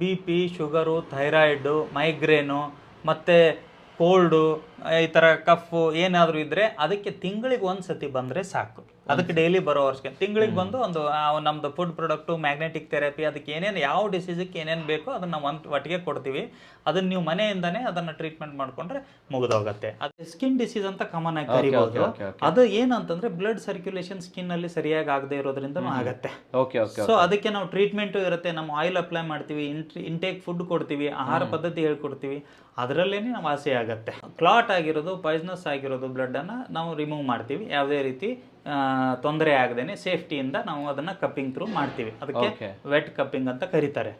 B P, sugar, thyroid, migraine ಮತ್ತು cold, ಈ ಥರ ಕಫು ಏನಾದರೂ ಇದ್ದರೆ ಅದಕ್ಕೆ ತಿಂಗಳಿಗೆ ಒಂದು ಸತಿ ಬಂದರೆ ಸಾಕು. ಅದಕ್ಕೆ ಡೈಲಿ ಬರೋ ವರ್ಷಕ್ಕೆ ತಿಂಗಳಿಗೆ ಬಂದು ಒಂದು ನಮ್ಮದು ಫುಡ್ ಪ್ರಾಡಕ್ಟು, ಮ್ಯಾಗ್ನೆಟಿಕ್ ಥೆರಪಿ, ಅದಕ್ಕೆ ಏನೇನು ಯಾವ ಡಿಸೀಸಿಗೆ ಏನೇನು ಬೇಕೋ ಅದನ್ನು ನಾವು ಒಟ್ಟಿಗೆ ಕೊಡ್ತೀವಿ. ಅದನ್ನು ನೀವು ಮನೆಯಿಂದನೇ ಅದನ್ನು ಟ್ರೀಟ್ಮೆಂಟ್ ಮಾಡಿಕೊಂಡ್ರೆ ಮುಗಿದೋಗುತ್ತೆ. ಅದು ಸ್ಕಿನ್ ಡಿಸೀಸ್ ಅಂತ ಕಾಮನ್ ಆಗಿ ಕರಿಬೋದು. ಅದು ಏನಂತಂದ್ರೆ ಬ್ಲಡ್ ಸರ್ಕ್ಯುಲೇಷನ್ ಸ್ಕಿನ್ ಅಲ್ಲಿ ಸರಿಯಾಗಿ ಆಗದೆ ಇರೋದ್ರಿಂದನೂ ಆಗುತ್ತೆ. ಸೊ ಅದಕ್ಕೆ ನಾವು ಟ್ರೀಟ್ಮೆಂಟು ಇರುತ್ತೆ. ನಮ್ಮ ಆಯಿಲ್ ಅಪ್ಲೈ ಮಾಡ್ತೀವಿ, ಇಂಟೇಕ್ ಫುಡ್ ಕೊಡ್ತೀವಿ, ಆಹಾರ ಪದ್ಧತಿ ಹೇಳ್ಕೊಡ್ತೀವಿ, ಅದರಲ್ಲೇನೆ ನಾವು ವಾಸಿ ಆಗುತ್ತೆ. ಕ್ಲಾಟ್ ಆಗಿರೋದು, ಪಾಯ್ಸನಸ್ ಆಗಿರೋದು ಬ್ಲಡ್ಡನ್ನು ನಾವು ರಿಮೂವ್ ಮಾಡ್ತೀವಿ. ಯಾವುದೇ ರೀತಿ ತೊಂದರೆ ಆಗದೇನೆ ಸೇಫ್ಟಿಯಿಂದ ನಾವು ಅದನ್ನ ಕಪ್ಪಿಂಗ್ ಥ್ರೂ ಮಾಡ್ತೀವಿ. ಅದಕ್ಕೆ ವೆಟ್ ಕಪ್ಪಿಂಗ್ ಅಂತ ಕರೀತಾರೆ.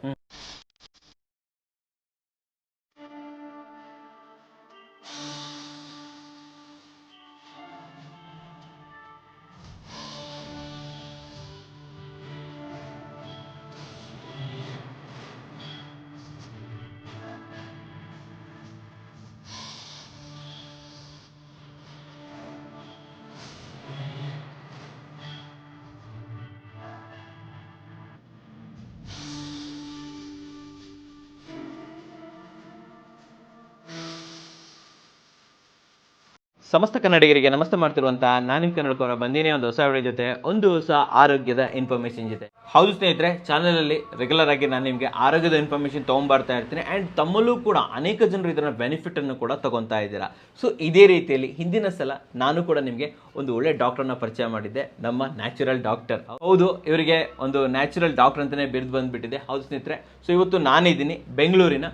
ಸಮಸ್ತ ಕನ್ನಡಿಗರಿಗೆ ನಮಸ್ತೆ ಮಾಡ್ತಿರುವಂತಹ ನಾನು ನಿಮ್ಮ ಕನ್ನಡಕವರ ಬಂದಿನಿ ಒಂದು ಹೊಸ ವಿಡಿಯೋ ಜೊತೆ, ಒಂದು ಹೊಸ ಆರೋಗ್ಯದ ಇನ್ಫಾರ್ಮೇಷನ್ ಜೊತೆ. ಹೌದು ಸ್ನೇಹಿತರೆ, ಚಾನಲಲ್ಲಿ ರೆಗ್ಯುಲರ್ ಆಗಿ ನಾನು ನಿಮಗೆ ಆರೋಗ್ಯದ ಇನ್ಫಾರ್ಮೇಷನ್ ತೊಗೊಂಬರ್ತಾ ಇರ್ತೀನಿ. ಆ್ಯಂಡ್ ತಮ್ಮಲ್ಲೂ ಕೂಡ ಅನೇಕ ಜನರು ಇದರ ಬೆನಿಫಿಟನ್ನು ಕೂಡ ತಗೊತಾ ಇದ್ದೀರಾ. ಸೊ ಇದೇ ರೀತಿಯಲ್ಲಿ ಹಿಂದಿನ ಸಲ ನಾನು ಕೂಡ ನಿಮಗೆ ಒಂದು ಒಳ್ಳೆ ಡಾಕ್ಟರ್ನ ಪರಿಚಯ ಮಾಡಿದ್ದೆ, ನಮ್ಮ ನ್ಯಾಚುರಲ್ ಡಾಕ್ಟರ್. ಹೌದು, ಇವರಿಗೆ ಒಂದು ನ್ಯಾಚುರಲ್ ಡಾಕ್ಟರ್ ಅಂತಲೇ ಬಿರುದು ಬಂದುಬಿಟ್ಟಿದೆ. ಹೌದು ಸ್ನೇಹಿತರೆ, ಸೊ ಇವತ್ತು ನಾನಿದ್ದೀನಿ ಬೆಂಗಳೂರಿನ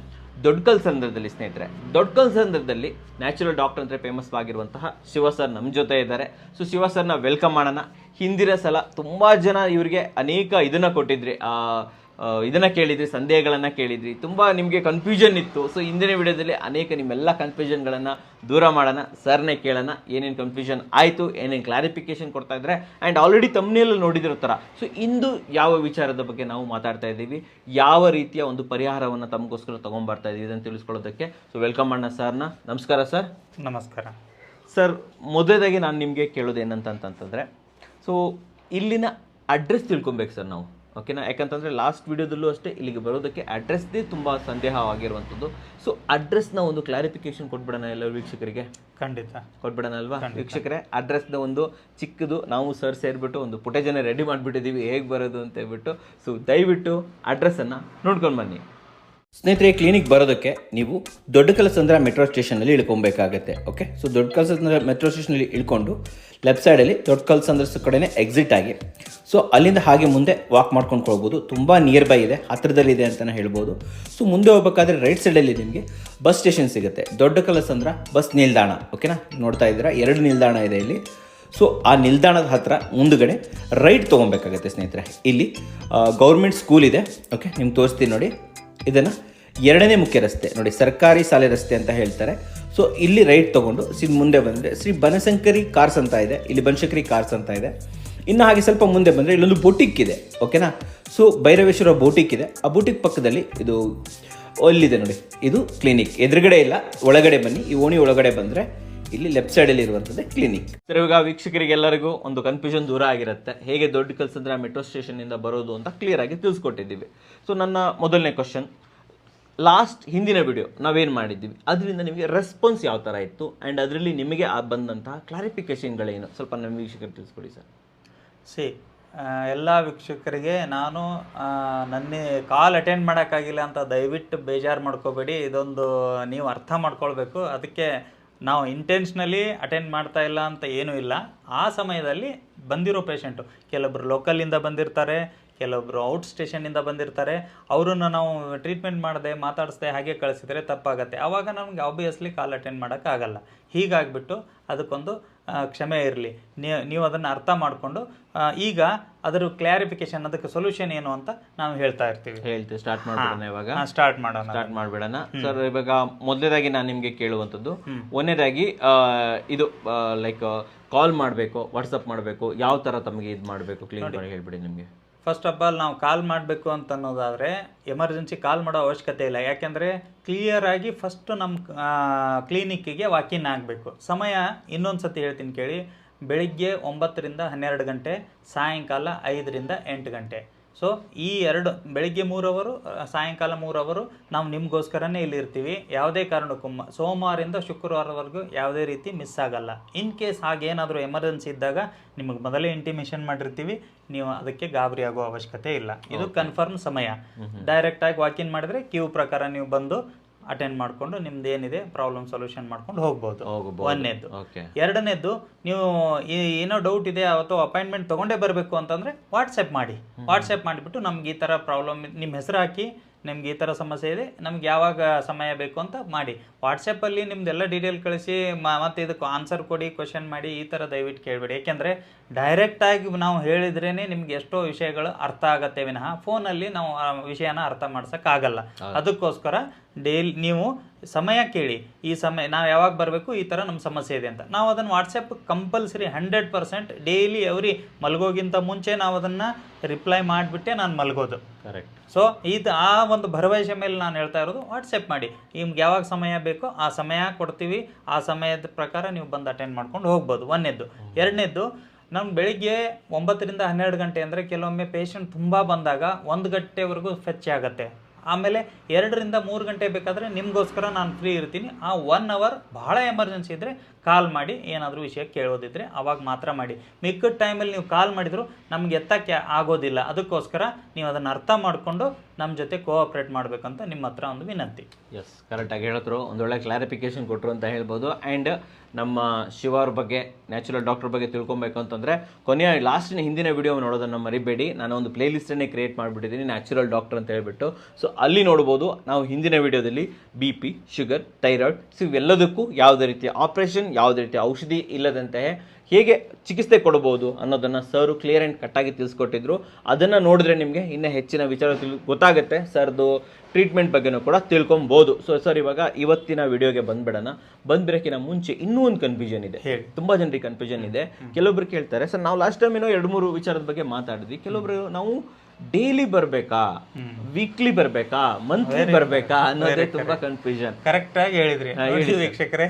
ದೊಡ್ಡಕಲ್ಸಂದ್ರದಲ್ಲಿ. ಸ್ನೇಹಿತರೆ, ದೊಡ್ಡಕಲ್ಸಂದ್ರದಲ್ಲಿ ನ್ಯಾಚುರಲ್ ಡಾಕ್ಟರ್ ಅಂದರೆ ಫೇಮಸ್ ಆಗಿರುವಂತಹ ಶಿವ ಸರ್ ನಮ್ಮ ಜೊತೆ ಇದ್ದಾರೆ. ಸೊ ಶಿವ ಸರ್ನ ವೆಲ್ಕಮ್ ಮಾಡೋಣ. ಹಿಂದಿನ ಸಲ ತುಂಬ ಜನ ಇವರಿಗೆ ಅನೇಕ ಇದನ್ನು ಕೊಟ್ಟಿದ್ರಿ, ಇದನ್ನು ಕೇಳಿದ್ರಿ, ಸಂದೇಹಗಳನ್ನು ಕೇಳಿದ್ರಿ, ತುಂಬ ನಿಮಗೆ ಕನ್ಫ್ಯೂಷನ್ ಇತ್ತು. ಸೊ ಹಿಂದಿನ ವಿಡಿಯೋದಲ್ಲಿ ಅನೇಕ ನಿಮ್ಮೆಲ್ಲ ಕನ್ಫ್ಯೂಷನ್ಗಳನ್ನು ದೂರ ಮಾಡೋಣ, ಸರ್ನೇ ಕೇಳೋಣ ಏನೇನು ಕನ್ಫ್ಯೂಷನ್ ಆಯಿತು, ಏನೇನು ಕ್ಲಾರಿಫಿಕೇಶನ್ ಕೊಡ್ತಾ ಇದ್ದಾರೆ. ಆ್ಯಂಡ್ ಆಲ್ರೆಡಿ ತಮ್ಮನೇಲಿ ನೋಡಿದಿರೋ ಥರ ಸೊ ಇಂದು ಯಾವ ವಿಚಾರದ ಬಗ್ಗೆ ನಾವು ಮಾತಾಡ್ತಾ ಇದ್ದೀವಿ, ಯಾವ ರೀತಿಯ ಒಂದು ಪರಿಹಾರವನ್ನು ತಮಗೋಸ್ಕರ ತೊಗೊಂಬರ್ತಾ ಇದ್ದೀವಿ ಇದನ್ನು ತಿಳಿಸ್ಕೊಳ್ಳೋದಕ್ಕೆ. ಸೊ ವೆಲ್ಕಮ್ ಮಾಡೋಣ ಸರ್ನ. ನಮಸ್ಕಾರ ಸರ್. ನಮಸ್ಕಾರ ಸರ್. ಮೊದಲದಾಗಿ ನಾನು ನಿಮಗೆ ಕೇಳೋದು ಏನಂತಂತಂದರೆ, ಸೊ ಇಲ್ಲಿನ ಅಡ್ರೆಸ್ ತಿಳ್ಕೊಬೇಕು ಸರ್ ನಾವು, ಓಕೆನಾ? ಯಾಕಂತಂದರೆ ಲಾಸ್ಟ್ ವಿಡಿಯೋದಲ್ಲೂ ಅಷ್ಟೇ ಇಲ್ಲಿಗೆ ಬರೋದಕ್ಕೆ ಅಡ್ರೆಸ್ದೇ ತುಂಬ ಸಂದೇಹವಾಗಿರುವಂಥದ್ದು. ಸೊ ಅಡ್ರೆಸ್ನ ಒಂದು ಕ್ಲಾರಿಫಿಕೇಶನ್ ಕೊಟ್ಬಿಡೋಣ ಎಲ್ಲ ವೀಕ್ಷಕರಿಗೆ. ಖಂಡಿತ ಕೊಟ್ಬಿಡೋಣ ಅಲ್ವಾ ವೀಕ್ಷಕರೇ? ಅಡ್ರೆಸ್ನ ಒಂದು ಚಿಕ್ಕದು ನಾವು ಸರ್ ಸೇರಿಬಿಟ್ಟು ಒಂದು ಪುಟೇಜನ್ನು ರೆಡಿ ಮಾಡಿಬಿಟ್ಟಿದ್ದೀವಿ ಹೇಗೆ ಬರೋದು ಅಂತ ಹೇಳ್ಬಿಟ್ಟು. ಸೊ ದಯವಿಟ್ಟು ಅಡ್ರೆಸ್ಸನ್ನು ನೋಡ್ಕೊಂಡು ಬನ್ನಿ ಸ್ನೇಹಿತರೆ. ಕ್ಲಿನಿಕ್ ಬರೋದಕ್ಕೆ ನೀವು ದೊಡ್ಡಕಲ್ಸಂದ್ರ ಮೆಟ್ರೋ ಸ್ಟೇಷನಲ್ಲಿ ಇಳ್ಕೊಬೇಕಾಗತ್ತೆ. ಓಕೆ, ಸೊ ದೊಡ್ಡಕಲ್ಸಂದ್ರ ಮೆಟ್ರೋ ಸ್ಟೇಷನಲ್ಲಿ ಇಳ್ಕೊಂಡು ಲೆಫ್ಟ್ ಸೈಡಲ್ಲಿ ದೊಡ್ಡಕಲ್ಸಂದ್ರ ಕಡೆನೇ ಎಕ್ಸಿಟ್ ಆಗಿ, ಸೊ ಅಲ್ಲಿಂದ ಹಾಗೆ ಮುಂದೆ ವಾಕ್ ಮಾಡ್ಕೊಂಡು ಹೋಗ್ಬೋದು. ತುಂಬ ನಿಯರ್ ಬೈ ಇದೆ, ಹತ್ತಿರದಲ್ಲಿದೆ ಅಂತಲೇ ಹೇಳ್ಬೋದು. ಸೊ ಮುಂದೆ ಹೋಗ್ಬೇಕಾದ್ರೆ ರೈಟ್ ಸೈಡಲ್ಲಿ ನಿಮಗೆ ಬಸ್ ಸ್ಟೇಷನ್ ಸಿಗುತ್ತೆ, ದೊಡ್ಡಕಲ್ಸಂದ್ರ ಬಸ್ ನಿಲ್ದಾಣ. ಓಕೆನಾ, ನೋಡ್ತಾ ಇದ್ದೀರಾ 2 ನಿಲ್ದಾಣ ಇದೆ ಇಲ್ಲಿ. ಸೊ ಆ ನಿಲ್ದಾಣದ ಹತ್ತಿರ ಮುಂದುಗಡೆ ರೈಟ್ ತೊಗೊಬೇಕಾಗತ್ತೆ ಸ್ನೇಹಿತರೆ. ಇಲ್ಲಿ ಗೌರ್ಮೆಂಟ್ ಸ್ಕೂಲ್ ಇದೆ. ಓಕೆ, ನಿಮ್ಗೆ ತೋರಿಸ್ತೀನಿ ನೋಡಿ. ಇದನ್ನು 2ನೇ ಮುಖ್ಯ ರಸ್ತೆ ನೋಡಿ, ಸರ್ಕಾರಿ ಶಾಲೆ ರಸ್ತೆ ಅಂತ ಹೇಳ್ತಾರೆ. ಸೊ ಇಲ್ಲಿ ರೈಟ್ ತೊಗೊಂಡು ಮುಂದೆ ಬಂದರೆ ಶ್ರೀ ಬನಶಂಕರಿ ಕಾರ್ಸ್ ಅಂತ ಇದೆ, ಇಲ್ಲಿ ಬನಶಂಕರಿ ಕಾರ್ಸ್ ಅಂತ ಇದೆ. ಇನ್ನು ಹಾಗೆ ಸ್ವಲ್ಪ ಮುಂದೆ ಬಂದರೆ ಇಲ್ಲೊಂದು ಬೋಟಿಕ್ ಇದೆ. ಓಕೆನಾ, ಸೊ ಭೈರವೇಶ್ವರ ಬೋಟಿಕ್ ಇದೆ. ಆ ಬೋಟಿಕ್ ಪಕ್ಕದಲ್ಲಿ ಇದು ಅಲ್ಲಿದೆ ನೋಡಿ, ಇದು ಕ್ಲಿನಿಕ್. ಎದುರುಗಡೆ ಇಲ್ಲ, ಒಳಗಡೆ ಬನ್ನಿ. ಈ ಓಣಿ ಒಳಗಡೆ ಬಂದರೆ ಇಲ್ಲಿ ಲೆಫ್ಟ್ ಸೈಡಲ್ಲಿ ಇರುವಂಥದ್ದು ಕ್ಲಿನಿಕ್. ಸರ್, ಇವಾಗ ವೀಕ್ಷಕರಿಗೆಲ್ಲರಿಗೂ ಒಂದು ಕನ್ಫ್ಯೂಷನ್ ದೂರ ಆಗಿರುತ್ತೆ, ಹೇಗೆ ದೊಡ್ಡಕಲ್ಸಂದ್ರ ಮೆಟ್ರೋ ಸ್ಟೇಷನ್ನಿಂದ ಬರೋದು ಅಂತ ಕ್ಲಿಯರಾಗಿ ತಿಳಿಸ್ಕೊಟ್ಟಿದ್ದೀವಿ. ಸೊ ನನ್ನ ಮೊದಲನೇ ಕ್ವಶನ್, ಲಾಸ್ಟ್ ಹಿಂದಿನ ವಿಡಿಯೋ ನಾವೇನು ಮಾಡಿದ್ದೀವಿ ಅದರಿಂದ ನಿಮಗೆ ರೆಸ್ಪಾನ್ಸ್ ಯಾವ ಥರ ಇತ್ತು, ಆ್ಯಂಡ್ ಅದರಲ್ಲಿ ನಿಮಗೆ ಬಂದಂತಹ ಕ್ಲಾರಿಫಿಕೇಷನ್ಗಳೇನು ಸ್ವಲ್ಪ ನಮ್ಮ ವೀಕ್ಷಕರು ತಿಳಿಸ್ಕೊಡಿ ಸರ್. ಎಲ್ಲ ವೀಕ್ಷಕರಿಗೆ ನಾನು ನನ್ನ ಕಾಲ್ ಅಟೆಂಡ್ ಮಾಡೋಕ್ಕಾಗಿಲ್ಲ ಅಂತ ದಯವಿಟ್ಟು ಬೇಜಾರು ಮಾಡ್ಕೋಬೇಡಿ. ಇದೊಂದು ನೀವು ಅರ್ಥ ಮಾಡ್ಕೊಳ್ಬೇಕು. ಅದಕ್ಕೆ ನಾವು ಇಂಟೆನ್ಷನಲಿ ಅಟೆಂಡ್ ಮಾಡ್ತಾ ಇಲ್ಲ ಅಂತ ಏನೂ ಇಲ್ಲ. ಆ ಸಮಯದಲ್ಲಿ ಬಂದಿರೋ ಪೇಷಂಟು ಕೆಲವೊಬ್ಬರು ಲೋಕಲಿಂದ ಬಂದಿರ್ತಾರೆ, ಕೆಲವೊಬ್ಬರು ಔಟ್ ಸ್ಟೇಷನ್ನಿಂದ ಬಂದಿರ್ತಾರೆ. ಅವರನ್ನು ನಾವು ಟ್ರೀಟ್ಮೆಂಟ್ ಮಾಡದೆ ಮಾತಾಡಿಸ್ದೆ ಹಾಗೆ ಕಳಿಸಿದರೆ ತಪ್ಪಾಗತ್ತೆ. ಆವಾಗ ನಮಗೆ ಆಬ್ವಿಯಸ್ಲಿ ಕಾಲ್ ಅಟೆಂಡ್ ಮಾಡೋಕ್ಕಾಗಲ್ಲ. ಹೀಗಾಗಿಬಿಟ್ಟು ಅದಕ್ಕೊಂದು ಕ್ಷಮೆ ಇರಲಿ. ನೀವು ಅದನ್ನು ಅರ್ಥ ಮಾಡಿಕೊಂಡು ಈಗ ಅದರ ಕ್ಲಾರಿಫಿಕೇಶನ್, ಅದಕ್ಕೆ ಸೊಲ್ಯೂಷನ್ ಏನು ಅಂತ ನಾವು ಹೇಳ್ತೀವಿ. ಸ್ಟಾರ್ಟ್ ಮಾಡೋಣ ಇವಾಗ. ಸ್ಟಾರ್ಟ್ ಮಾಡಿಬಿಡೋಣ ಸರ್. ಇವಾಗ ಮೊದಲನೇದಾಗಿ ನಾನು ನಿಮಗೆ ಕೇಳುವಂಥದ್ದು, ಒಂದನೇದಾಗಿ ಇದು ಲೈಕ್ ಕಾಲ್ ಮಾಡಬೇಕು, ವಾಟ್ಸಪ್ ಮಾಡಬೇಕು, ಯಾವ ಥರ ತಮಗೆ ಇದು ಮಾಡಬೇಕು ಕ್ಲೀನ್ ಮಾಡಿ ಹೇಳ್ಬಿಡಿ ನಿಮಗೆ. ಫಸ್ಟ್ ಆಫ್ ಆಲ್ ನಾವು ಕಾಲ್ ಮಾಡಬೇಕು ಅಂತ ಅನ್ನೋದಾದರೆ ಎಮರ್ಜೆನ್ಸಿ ಕಾಲ್ ಮಾಡೋ ಅವಶ್ಯಕತೆ ಇಲ್ಲ. ಯಾಕೆಂದರೆ ಕ್ಲಿಯರಾಗಿ ಫಸ್ಟು ನಮ್ಮ ಕ್ಲಿನಿಕ್ಕಿಗೆ ವಾಕಿನ್ ಆಗಬೇಕು. ಸಮಯ ಇನ್ನೊಂದು ಸತಿ ಹೇಳ್ತೀನಿ ಕೇಳಿ. ಬೆಳಿಗ್ಗೆ 9 ರಿಂದ 12 ಗಂಟೆ, ಸಾಯಂಕಾಲ 5 ರಿಂದ 8 ಗಂಟೆ. ಸೊ ಈ ಬೆಳಿಗ್ಗೆ 3 ಅವರು ಸಾಯಂಕಾಲ 3 ಅವರು ನಾವು ನಿಮಗೋಸ್ಕರನೇ ಇಲ್ಲಿ ಇರ್ತೀವಿ. ಯಾವುದೇ ಕಾರಣಕ್ಕೂ ಸೋಮವಾರದಿಂದ ಶುಕ್ರವಾರವರೆಗೂ ಯಾವುದೇ ರೀತಿ ಮಿಸ್ ಆಗಲ್ಲ. ಇನ್ ಕೇಸ್ ಹಾಗೇನಾದರೂ ಎಮರ್ಜೆನ್ಸಿ ಇದ್ದಾಗ ನಿಮಗೆ ಮೊದಲೇ ಇಂಟಿಮೇಷನ್ ಮಾಡಿರ್ತೀವಿ, ನೀವು ಅದಕ್ಕೆ ಗಾಬರಿ ಆಗೋ ಅವಶ್ಯಕತೆ ಇಲ್ಲ. ಇದು ಕನ್ಫರ್ಮ್ ಸಮಯ. ಡೈರೆಕ್ಟಾಗಿ ವಾಕಿನ್ ಮಾಡಿದ್ರೆ ಕ್ಯೂ ಪ್ರಕಾರ ನೀವು ಬಂದು ಅಟೆಂಡ್ ಮಾಡಿಕೊಂಡು ನಿಮ್ದು ಏನಿದೆ ಪ್ರಾಬ್ಲಮ್ ಸೊಲ್ಯೂಷನ್ ಮಾಡ್ಕೊಂಡು ಹೋಗ್ಬೋದು. ಒಂದನೇದ್ದು. ಎರಡನೇದ್ದು, ನೀವು ಏನೋ ಡೌಟ್ ಇದೆ ಅಥವಾ ಅಪಾಯಿಂಟ್ಮೆಂಟ್ ತೊಗೊಂಡೇ ಬರಬೇಕು ಅಂತಂದರೆ ವಾಟ್ಸಪ್ ಮಾಡಿಬಿಟ್ಟು ನಮ್ಗೆ ಈ ಥರ ಪ್ರಾಬ್ಲಮ್, ನಿಮ್ಮ ಹೆಸರು ಹಾಕಿ ನಿಮ್ಗೆ ಈ ಥರ ಸಮಸ್ಯೆ ಇದೆ, ನಮ್ಗೆ ಯಾವಾಗ ಸಮಯ ಬೇಕು ಅಂತ ಮಾಡಿ ವಾಟ್ಸಪ್ಪಲ್ಲಿ ನಿಮ್ದೆಲ್ಲ ಡೀಟೇಲ್ ಕಳಿಸಿ ಮತ್ತು ಇದಕ್ಕೆ ಆನ್ಸರ್ ಕೊಡಿ, ಕ್ವಶನ್ ಮಾಡಿ, ಈ ಥರ ದಯವಿಟ್ಟು ಕೇಳಬೇಡಿ. ಯಾಕೆಂದರೆ ಡೈರೆಕ್ಟಾಗಿ ನಾವು ಹೇಳಿದ್ರೇ ನಿಮ್ಗೆ ಎಷ್ಟೋ ವಿಷಯಗಳು ಅರ್ಥ ಆಗತ್ತೆ ವಿನಃ ಫೋನಲ್ಲಿ ನಾವು ಆ ವಿಷಯನ ಅರ್ಥ ಮಾಡ್ಸೋಕ್ಕಾಗಲ್ಲ. ಅದಕ್ಕೋಸ್ಕರ ನೀವು ಸಮಯ ಕೇಳಿ, ಈ ಸಮಯ ನಾವು ಯಾವಾಗ ಬರಬೇಕು, ಈ ಥರ ನಮ್ಮ ಸಮಸ್ಯೆ ಇದೆ ಅಂತ. ನಾವು ಅದನ್ನು ವಾಟ್ಸಪ್ ಕಂಪಲ್ಸರಿ 100% ಡೈಲಿ ಮಲಗೋಗಿಂತ ಮುಂಚೆ ನಾವು ಅದನ್ನು ರಿಪ್ಲೈ ಮಾಡಿಬಿಟ್ಟೆ ನಾನು ಮಲಗೋದು. ಕರೆಕ್ಟ್. ಸೊ ಆ ಒಂದು ಭರವಸೆ ಮೇಲೆ ನಾನು ಹೇಳ್ತಾ ಇರೋದು, ವಾಟ್ಸಪ್ ಮಾಡಿ, ನಿಮ್ಗೆ ಯಾವಾಗ ಸಮಯ ಬೇಕೋ ಆ ಸಮಯ ಕೊಡ್ತೀವಿ, ಆ ಸಮಯದ ಪ್ರಕಾರ ನೀವು ಬಂದು ಅಟೆಂಡ್ ಮಾಡ್ಕೊಂಡು ಹೋಗ್ಬೋದು. ಒಂದನೇದ್ದು. ಎರಡನೇದ್ದು, ನಮ್ಗೆ ಬೆಳಿಗ್ಗೆ 9 ರಿಂದ 12 ಗಂಟೆ ಅಂದರೆ ಕೆಲವೊಮ್ಮೆ ಪೇಷಂಟ್ ತುಂಬ ಬಂದಾಗ 1 ಗಂಟೆವರೆಗೂ ಫೆಚ್ ಆಗುತ್ತೆ. ಆಮೇಲೆ 2 ರಿಂದ 3 ಗಂಟೆ ಬೇಕಾದರೆ ನಿಮಗೋಸ್ಕರ ನಾನು ಫ್ರೀ ಇರ್ತೀನಿ. ಆ 1 ಅವರ್ ಭಾಳ ಎಮರ್ಜೆನ್ಸಿ ಇದ್ದರೆ ಕಾಲ್ ಮಾಡಿ, ಏನಾದರೂ ವಿಷಯ ಕೇಳೋದಿದ್ರೆ ಅವಾಗ ಮಾತ್ರ ಮಾಡಿ. ಮಿಕ್ಕಿದ ಟೈಮಲ್ಲಿ ನೀವು ಕಾಲ್ ಮಾಡಿದ್ರು ನಮ್ಗೆ ಎತ್ತಕ್ಕೆ ಆಗೋದಿಲ್ಲ. ಅದಕ್ಕೋಸ್ಕರ ನೀವು ಅದನ್ನು ಅರ್ಥ ಮಾಡಿಕೊಂಡು ನಮ್ಮ ಜೊತೆ ಕೋಆಪ್ರೇಟ್ ಮಾಡಬೇಕಂತ ನಿಮ್ಮ ಹತ್ರ ಒಂದು ವಿನಂತಿ. ಎಸ್, ಕರೆಕ್ಟಾಗಿ ಹೇಳಿದ್ರು, ಒಂದೊಳ್ಳೆ ಕ್ಲಾರಿಫಿಕೇಶನ್ ಕೊಟ್ಟರು ಅಂತ ಹೇಳ್ಬೋದು. ಆ್ಯಂಡ್ ನಮ್ಮ ಶಿವ ಅವ್ರ ಬಗ್ಗೆ, ನ್ಯಾಚುರಲ್ ಡಾಕ್ಟರ್ ಬಗ್ಗೆ ತಿಳ್ಕೊಬೇಕು ಅಂತಂದರೆ ಕೊನೆಯ ಲಾಸ್ಟಿನ ಹಿಂದಿನ ವಿಡಿಯೋ ನೋಡೋದನ್ನು ಮರಿಬೇಡಿ. ನಾನು ಒಂದು ಪ್ಲೇ ಲಿಸ್ಟನ್ನೇ ಕ್ರಿಯೇಟ್ ಮಾಡಿಬಿಟ್ಟಿದ್ದೀನಿ, ನ್ಯಾಚುರಲ್ ಡಾಕ್ಟರ್ ಅಂತ ಹೇಳ್ಬಿಟ್ಟು. ಸೊ ಅಲ್ಲಿ ನೋಡ್ಬೋದು ನಾವು ಹಿಂದಿನ ವಿಡಿಯೋದಲ್ಲಿ BP, ಶುಗರ್, ಥೈರಾಯ್ಡ್, ಸೊ ಇವೆಲ್ಲದಕ್ಕೂ ಯಾವುದೇ ರೀತಿಯ ಆಪ್ರೇಷನ್, ಯಾವುದೇ ರೀತಿಯ ಔಷಧಿ ಇಲ್ಲದಂತೆ ಹೇಗೆ ಚಿಕಿತ್ಸೆ ಕೊಡ್ಬೋದು ಅನ್ನೋದನ್ನು ಸರು ಕ್ಲಿಯರ್ ಆ್ಯಂಡ್ ಕಟ್ಟಾಗಿ ತಿಳಿಸ್ಕೊಟ್ಟಿದ್ರು. ಅದನ್ನು ನೋಡಿದ್ರೆ ನಿಮಗೆ ಇನ್ನೂ ಹೆಚ್ಚಿನ ವಿಚಾರ ಗೊತ್ತಾಗುತ್ತೆ. ಸರ್ದು ಟ್ರೀಟ್ಮೆಂಟ್ ಬಗ್ಗೆನೂ ಕೂಡ ತಿಳ್ಕೊಬೋದು. ಸೊ ಸರ್, ಇವಾಗ ಇವತ್ತಿನ ವಿಡಿಯೋಗೆ ಬಂದ್ಬಿಡೋಕ್ಕಿಂತ ಮುಂಚೆ ಇನ್ನೂ ಒಂದು ಕನ್ಫ್ಯೂಷನ್ ಇದೆ. ತುಂಬ ಜನರಿಗೆ ಕನ್ಫ್ಯೂಷನ್ ಇದೆ. ಕೆಲವೊಬ್ರು ಕೇಳ್ತಾರೆ, ಸರ್ ನಾವು ಲಾಸ್ಟ್ ಟೈಮ್ ಏನೋ 2-3 ವಿಚಾರದ ಬಗ್ಗೆ ಮಾತಾಡಿದ್ವಿ. ಕೆಲವೊಬ್ರು ನಾವು ಡೈಲಿ ಬರ್ಬೇಕಾ, ವೀಕ್ಲಿ ಬರ್ಬೇಕಾ, ಮಂತ್ಲಿ ಬರ್ಬೇಕಾ ಅನ್ನೋದೇ ತುಂಬಾ ಕನ್ಫ್ಯೂಷನ್. ಕರೆಕ್ಟಾಗಿ ಹೇಳಿದ್ರಿ ವೀಕ್ಷಕರೇ.